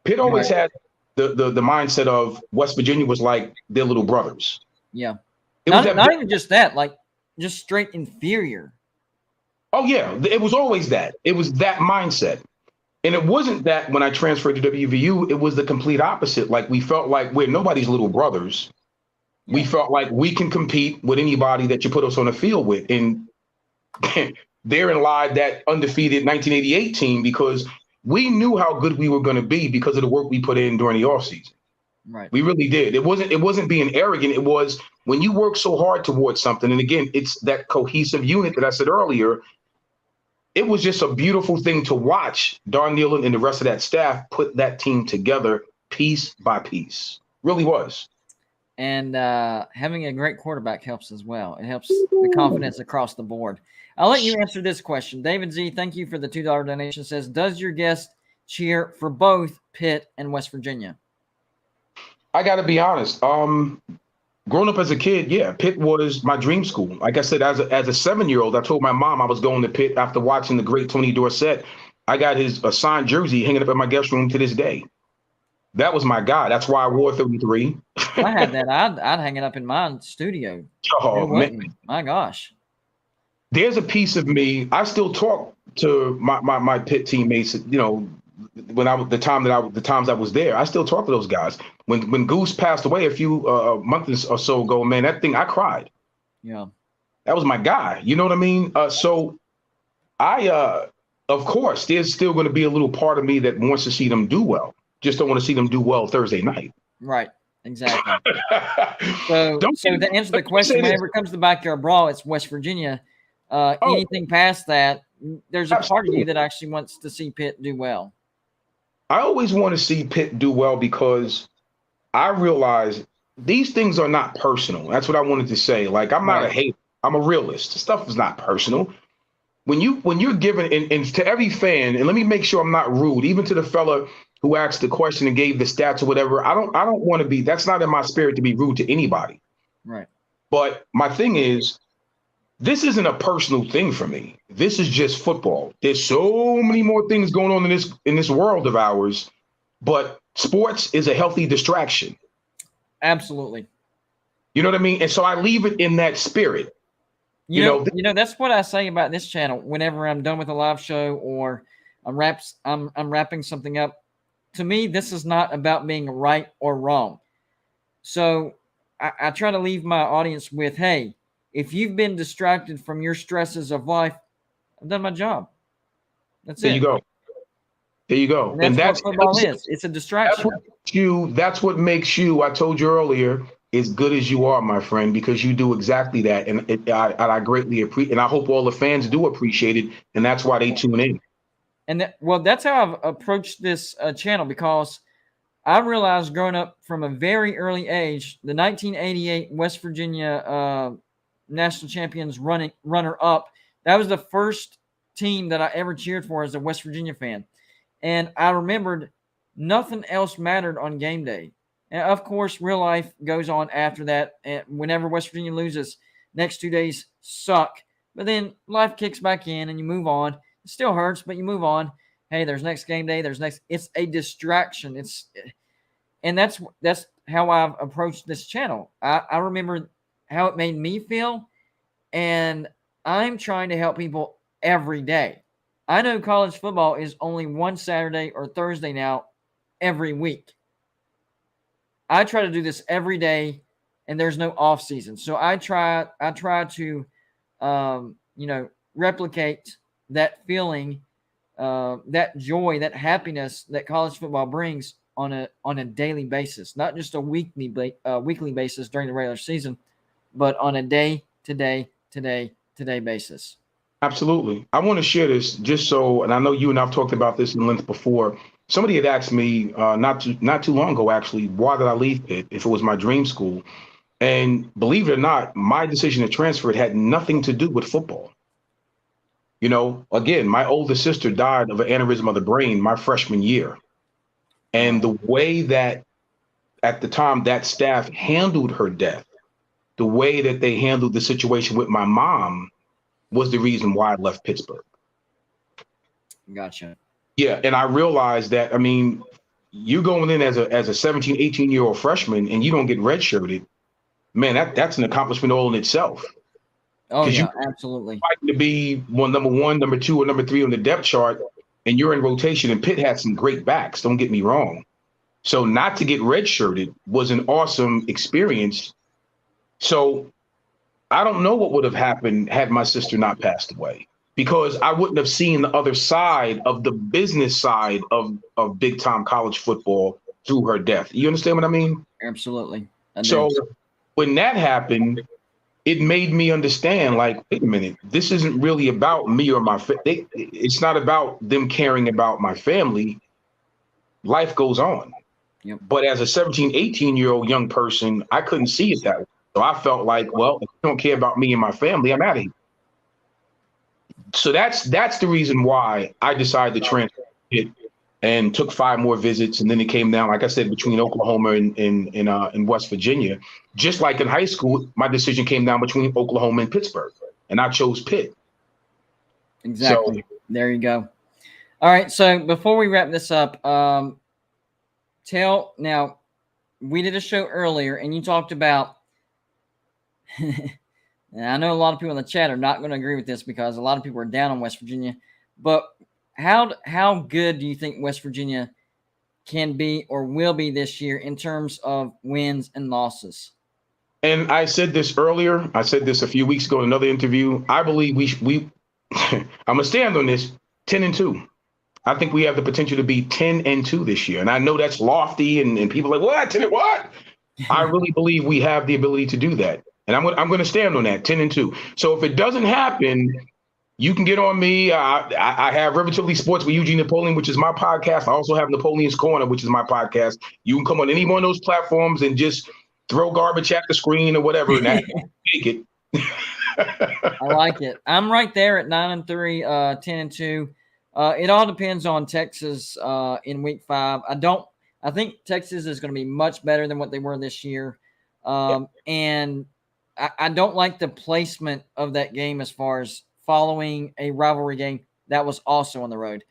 Pitt always had the mindset of West Virginia was like their little brothers. Yeah. Not even just that, like just straight inferior. Oh, yeah. It was always that. It was that mindset. And it wasn't that when I transferred to WVU, it was the complete opposite. Like we felt like we're nobody's little brothers. Yeah. We felt like we can compete with anybody that you put us on the field with. And therein lied that undefeated 1988 team, because we knew how good we were going to be because of the work we put in during the offseason. Right. We really did. It wasn't being arrogant. It was when you work so hard towards something. And again, it's that cohesive unit that I said earlier. It was just a beautiful thing to watch Don Nealon and the rest of that staff put that team together piece by piece. Really was. And having a great quarterback helps as well. It helps the confidence across the board. I'll let you answer this question. David Z, thank you for the $2 donation, says, does your guest cheer for both Pitt and West Virginia? I got to be honest. Growing up as a kid, yeah, Pitt was my dream school. Like I said, as a 7-year-old, I told my mom I was going to Pitt after watching the great Tony Dorsett. I got his signed jersey hanging up in my guest room to this day. That was my guy. That's why I wore 33. I had that. I'd hang it up in my studio. Oh, man. My gosh. There's a piece of me. I still talk to my Pitt teammates, when the times I was there. I still talk to those guys. When Goose passed away a few months or so ago, man, that thing, I cried. Yeah, that was my guy. You know what I mean? So I, of course, there's still going to be a little part of me that wants to see them do well. Just don't want to see them do well Thursday night. Right. Exactly. so to answer the question, whenever it comes to the backyard brawl, it's West Virginia. Anything past that, there's a part of you that actually wants to see Pitt do well. I always want to see Pitt do well because I realize these things are not personal. That's what I wanted to say. Like, I'm not a hater. I'm a realist. Stuff is not personal. When you're given, and to every fan, and let me make sure I'm not rude, even to the fella who asked the question and gave the stats or whatever, I don't want to be, that's not in my spirit to be rude to anybody. Right. But my thing is, this isn't a personal thing for me. This is just football. There's so many more things going on in this world of ours, but sports is a healthy distraction. Absolutely. You know what I mean? And so I leave it in that spirit. You know, that's what I say about this channel. Whenever I'm done with a live show or I'm wrapping something up, to me, this is not about being right or wrong. So I try to leave my audience with, hey, if you've been distracted from your stresses of life, I've done my job. That's it. There you go. And that's what football is. It's a distraction. That's what makes you, I told you earlier, as good as you are, my friend, because you do exactly that. And I greatly appreciate, and I hope all the fans do appreciate it. And that's why they tune in. And that's how I've approached this channel, because I realized growing up from a very early age, the 1988 West Virginia national champions runner-up, that was the first team that I ever cheered for as a West Virginia fan. And I remembered nothing else mattered on game day. And of course, real life goes on after that. And whenever West Virginia loses, next 2 days suck. But then life kicks back in and you move on. It still hurts, but you move on. Hey, there's next game day. It's a distraction. And that's how I've approached this channel. I remember how it made me feel, and I'm trying to help people every day. I know college football is only one Saturday or Thursday now every week. I try to do this every day, and there's no off season. So I try to replicate that feeling, that joy, that happiness that college football brings on a daily basis, not just a weekly basis during the regular season, but on a day-to-day basis. Absolutely. I want to share this just so, and I know you and I've talked about this in length before. Somebody had asked me not too long ago, actually, why did I leave Pitt if it was my dream school? And believe it or not, my decision to transfer, it had nothing to do with football. You know, again, my older sister died of an aneurysm of the brain my freshman year. And the way that at the time that staff handled her death, the way that they handled the situation with my mom, was the reason why I left Pittsburgh. Gotcha. Yeah, and I realized that, I mean, you going in as a 17, 18-year-old freshman and you don't get redshirted, man, that's an accomplishment all in itself. Oh, yeah, absolutely. Fighting to be number one, number two, or number three on the depth chart, and you're in rotation, and Pitt had some great backs, don't get me wrong. So not to get redshirted was an awesome experience. So I don't know what would have happened had my sister not passed away, because I wouldn't have seen the other side of the business side of big time college football through her death. You understand what I mean? Absolutely. So when that happened, it made me understand, like, wait a minute, this isn't really about me or my family. It's not about them caring about my family. Life goes on. Yep. But as a 17, 18-year-old young person, I couldn't see it that way. So I felt like, well, if you don't care about me and my family, I'm out of here. So that's the reason why I decided to transfer it and took 5 more visits. And then it came down, like I said, between Oklahoma and West Virginia. Just like in high school, my decision came down between Oklahoma and Pittsburgh, and I chose Pitt. Exactly. So, there you go. All right. So before we wrap this up, now we did a show earlier and you talked about, and I know a lot of people in the chat are not going to agree with this because a lot of people are down on West Virginia, but how good do you think West Virginia can be or will be this year in terms of wins and losses? And I said this earlier. I said this a few weeks ago in another interview. I believe we I'm going to stand on this, 10-2. I think we have the potential to be 10-2 this year. And I know that's lofty and people are like, what? 10 what? I really believe we have the ability to do that. And I'm going to stand on that, 10-2. So if it doesn't happen, you can get on me. I have Relatively Sports with Eugene Napoleon, which is my podcast. I also have Napoleon's Corner, which is my podcast. You can come on any one of those platforms and just throw garbage at the screen or whatever, and take it. I like it. I'm right there at 9-3, 10-2. It all depends on Texas in week 5. I think Texas is going to be much better than what they were this year. And I don't like the placement of that game as far as following a rivalry game that was also on the road.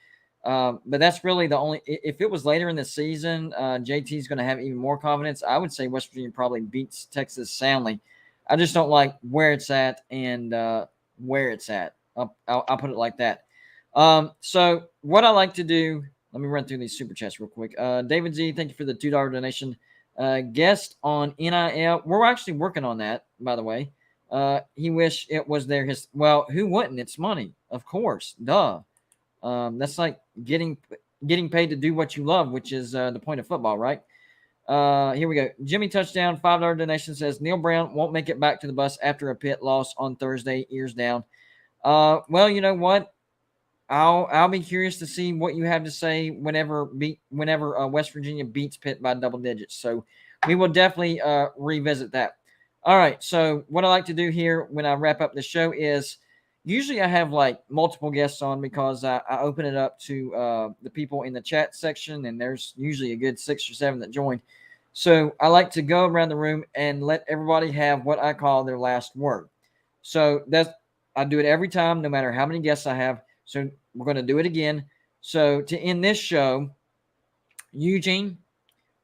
But that's really the only – if it was later in the season, JT is going to have even more confidence. I would say West Virginia probably beats Texas soundly. I just don't like where it's at and where it's at. I'll put it like that. So what I like to do – let me run through these super chats real quick. David Z, thank you for the $2 donation. Guest on NIL. We're actually working on that, by the way. He wish it was there. Well, who wouldn't? It's money, of course. Duh. That's like getting paid to do what you love, which is the point of football, right? Here we go. Jimmy Touchdown, $5 donation says Neil Brown won't make it back to the bus after a Pitt loss on Thursday. Ears down. Well, you know what? I'll be curious to see what you have to say whenever West Virginia beats Pitt by double digits. So we will definitely revisit that. All right. So what I like to do here when I wrap up the show is usually I have like multiple guests on because I open it up to the people in the chat section, and there's usually a good 6 or 7 that join. So I like to go around the room and let everybody have what I call their last word. So I do it every time, no matter how many guests I have. So we're going to do it again. So to end this show, Eugene,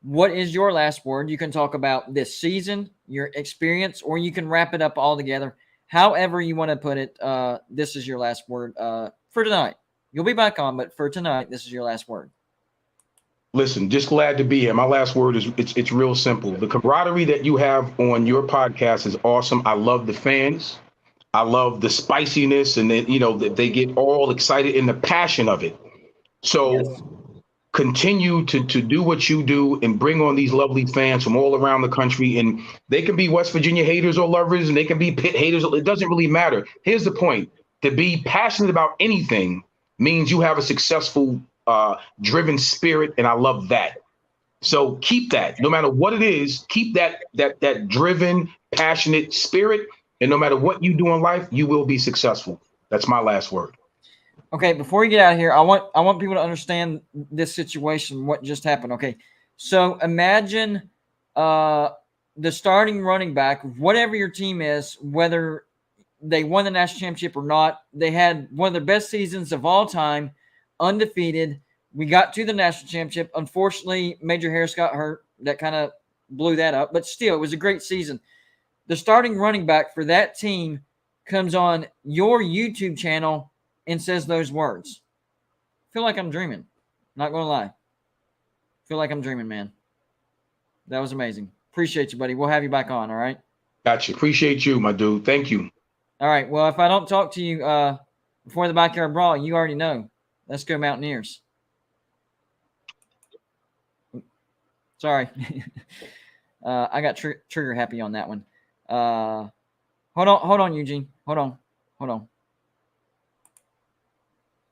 what is your last word? You can talk about this season, your experience, or you can wrap it up all together. However you want to put it, this is your last word for tonight. You'll be back on, but for tonight, this is your last word. Listen, just glad to be here. My last word is it's real simple. The camaraderie that you have on your podcast is awesome. I love the fans. I love the spiciness, and then, that they get all excited in the passion of it. So yes. Continue to do what you do and bring on these lovely fans from all around the country. And they can be West Virginia haters or lovers, and they can be Pitt haters. It doesn't really matter. Here's the point. To be passionate about anything means you have a successful, driven spirit, and I love that. So keep that. No matter what it is, keep that driven, passionate spirit. And no matter what you do in life, you will be successful. That's my last word. Okay, before we get out of here, I want people to understand this situation, what just happened. Okay, so imagine the starting running back, whatever your team is, whether they won the national championship or not, they had one of the best seasons of all time, undefeated. We got to the national championship. Unfortunately, Major Harris got hurt. That kind of blew that up. But still, it was a great season. The starting running back for that team comes on your YouTube channel and says those words. Feel like I'm dreaming. Not going to lie. Feel like I'm dreaming, man. That was amazing. Appreciate you, buddy. We'll have you back on, all right? Gotcha. Appreciate you, my dude. Thank you. All right. Well, if I don't talk to you before the backyard brawl, you already know. Let's go Mountaineers. Sorry. I got trigger happy on that one. Hold on, Eugene. Hold on.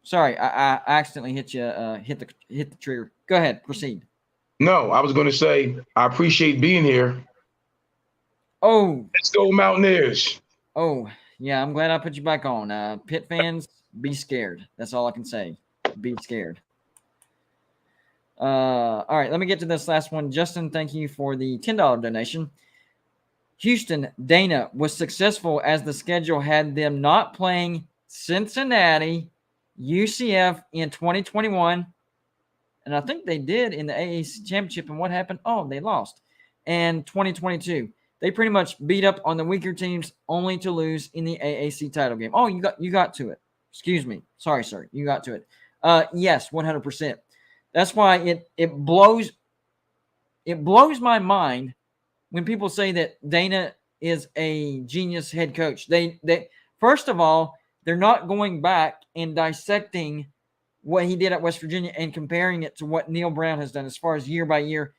Sorry, I accidentally hit you. Hit the trigger. Go ahead. Proceed. No, I was going to say I appreciate being here. Oh, let's go Mountaineers. Oh, yeah. I'm glad I put you back on. Pitt fans, be scared. That's all I can say. Be scared. All right, let me get to this last one. Justin, thank you for the $10 donation. Houston, Dana was successful as the schedule had them not playing Cincinnati, UCF in 2021. And I think they did in the AAC championship. And what happened? Oh, they lost. And 2022. They pretty much beat up on the weaker teams only to lose in the AAC title game. Oh, you got to it. Excuse me. Sorry, sir. You got to it. Yes, 100%. That's why it blows my mind when people say that Dana is a genius head coach. They first of all, they're not going back and dissecting what he did at West Virginia and comparing it to what Neil Brown has done as far as year by year,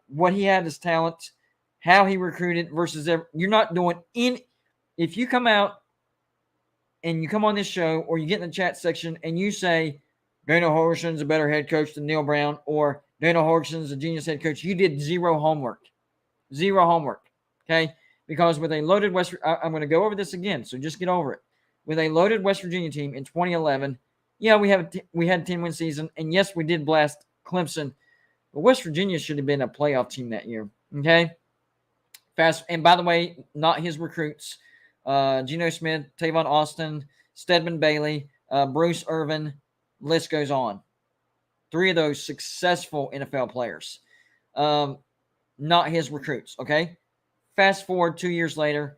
what he had as talent, how he recruited versus you're not doing if you come out and you come on this show or you get in the chat section and you say Dana Holgerson's a better head coach than Neil Brown or Dana Holgerson's a genius head coach, you did zero homework. Zero homework, okay? Because with a loaded I'm going to go over this again, so just get over it. With a loaded West Virginia team in 2011, yeah, we had a 10-win season, and yes, we did blast Clemson, but West Virginia should have been a playoff team that year, okay? And by the way, not his recruits. Geno Smith, Tavon Austin, Stedman Bailey, Bruce Irvin, list goes on. 3 of those successful NFL players. Not his recruits, okay? Fast forward 2 years later.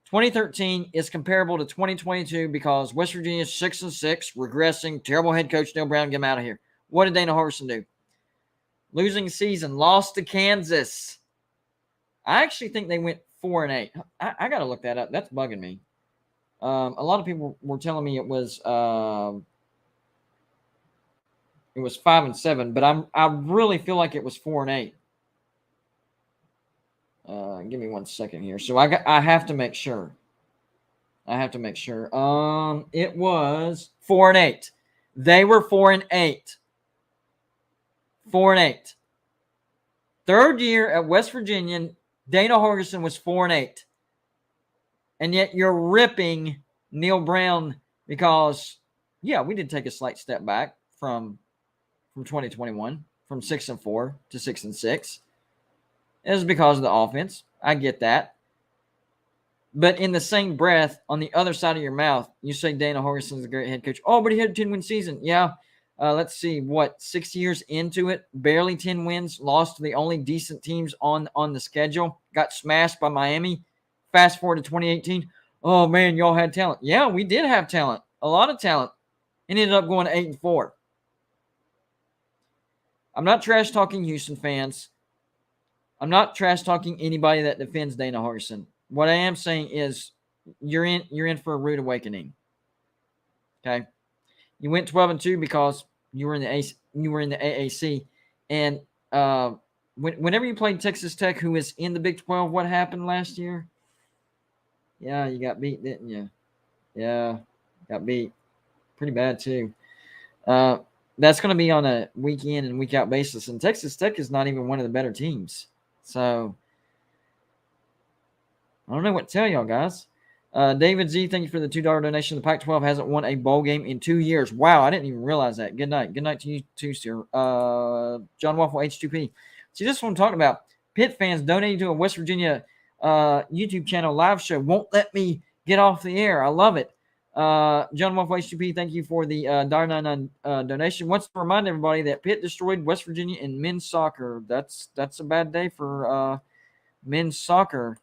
2013 is comparable to 2022 because West Virginia's 6-6, regressing, terrible head coach Neil Brown, get him out of here. What did Dana Holgerson do? Losing season, lost to Kansas. I actually think they went 4-8. I got to look that up. That's bugging me. A lot of people were telling me it was 5-7, but I really feel like it was 4-8. Give me 1 second here. So I have to make sure. It was 4-8. They were 4-8. 4-8. Third year at West Virginia, Dana Holgerson was 4-8. And yet you're ripping Neil Brown because, yeah, we did take a slight step back from 2021, from 6-4 to 6-6. It was because of the offense. I get that. But in the same breath, on the other side of your mouth, you say Dana Holgerson is a great head coach. Oh, but he had a 10-win season. Yeah. Let's see, 6 years into it, barely 10 wins, lost to the only decent teams on the schedule, got smashed by Miami. Fast forward to 2018. Oh, man, y'all had talent. Yeah, we did have talent, a lot of talent, and ended up going 8-4. I'm not trash-talking Houston fans. I'm not trash-talking anybody that defends Dana Holgerson. What I am saying is you're in for a rude awakening. Okay? You went 12-2 because you were in the AAC, and whenever you played Texas Tech, who is in the Big 12, what happened last year? Yeah, you got beat, didn't you? Yeah, got beat pretty bad too. That's going to be on a week in and week out basis, and Texas Tech is not even one of the better teams. So I don't know what to tell y'all, guys. David Z, thank you for the $2 donation. The Pac-12 hasn't won a bowl game in 2 years. Wow, I didn't even realize that. Good night. Good night to you too, sir. John Waffle, H2P. See, this is what I'm talking about. Pitt fans donating to a West Virginia YouTube channel live show. Won't let me get off the air. I love it. John Wolf HTP, thank you for the $1.99 donation. Wants to remind everybody that Pitt destroyed West Virginia in men's soccer. That's a bad day for men's soccer.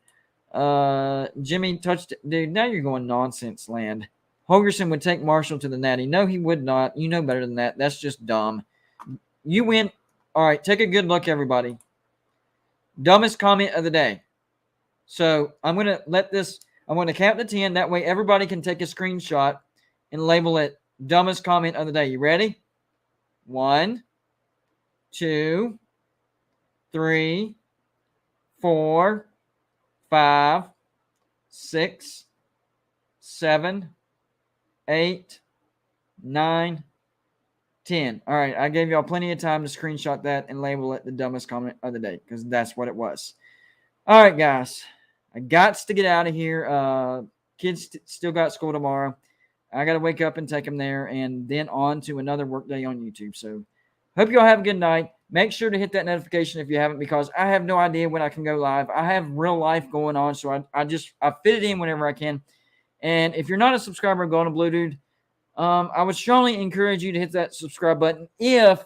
Jimmy touched it. Dude, now you're going nonsense land. Holgerson would take Marshall to the Natty. No, he would not. You know better than that. That's just dumb. You win. All right, take a good look, everybody. Dumbest comment of the day. So I'm going to count to 10. That way everybody can take a screenshot and label it dumbest comment of the day. You ready? 1, 2, 3, 4, 5, 6, 7, 8, 9, 10. All right, I gave y'all plenty of time to screenshot that and label it the dumbest comment of the day because that's what it was. All right, guys. I got to get out of here. Kids still got school tomorrow. I got to wake up and take them there and then on to another work day on YouTube. So hope y'all have a good night. Make sure to hit that notification if you haven't because I have no idea when I can go live. I have real life going on, so I fit it in whenever I can. And if you're not a subscriber of Golden Blue Dude, I would strongly encourage you to hit that subscribe button if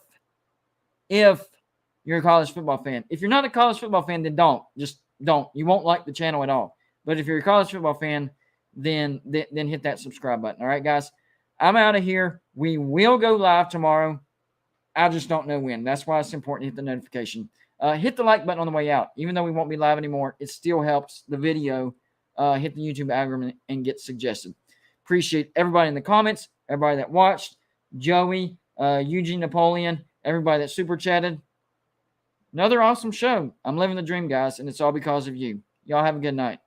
you're a college football fan. If you're not a college football fan, then don't. Just don't. You won't like the channel at all. But if you're a college football fan, then hit that subscribe button. All right, guys? I'm out of here. We will go live tomorrow. I just don't know when. That's why it's important to hit the notification. Hit the like button on the way out. Even though we won't be live anymore, it still helps the video hit the YouTube algorithm and get suggested. Appreciate everybody in the comments, everybody that watched, Joey, Eugene Napoleon, everybody that super chatted. Another awesome show. I'm living the dream, guys, and it's all because of you. Y'all have a good night.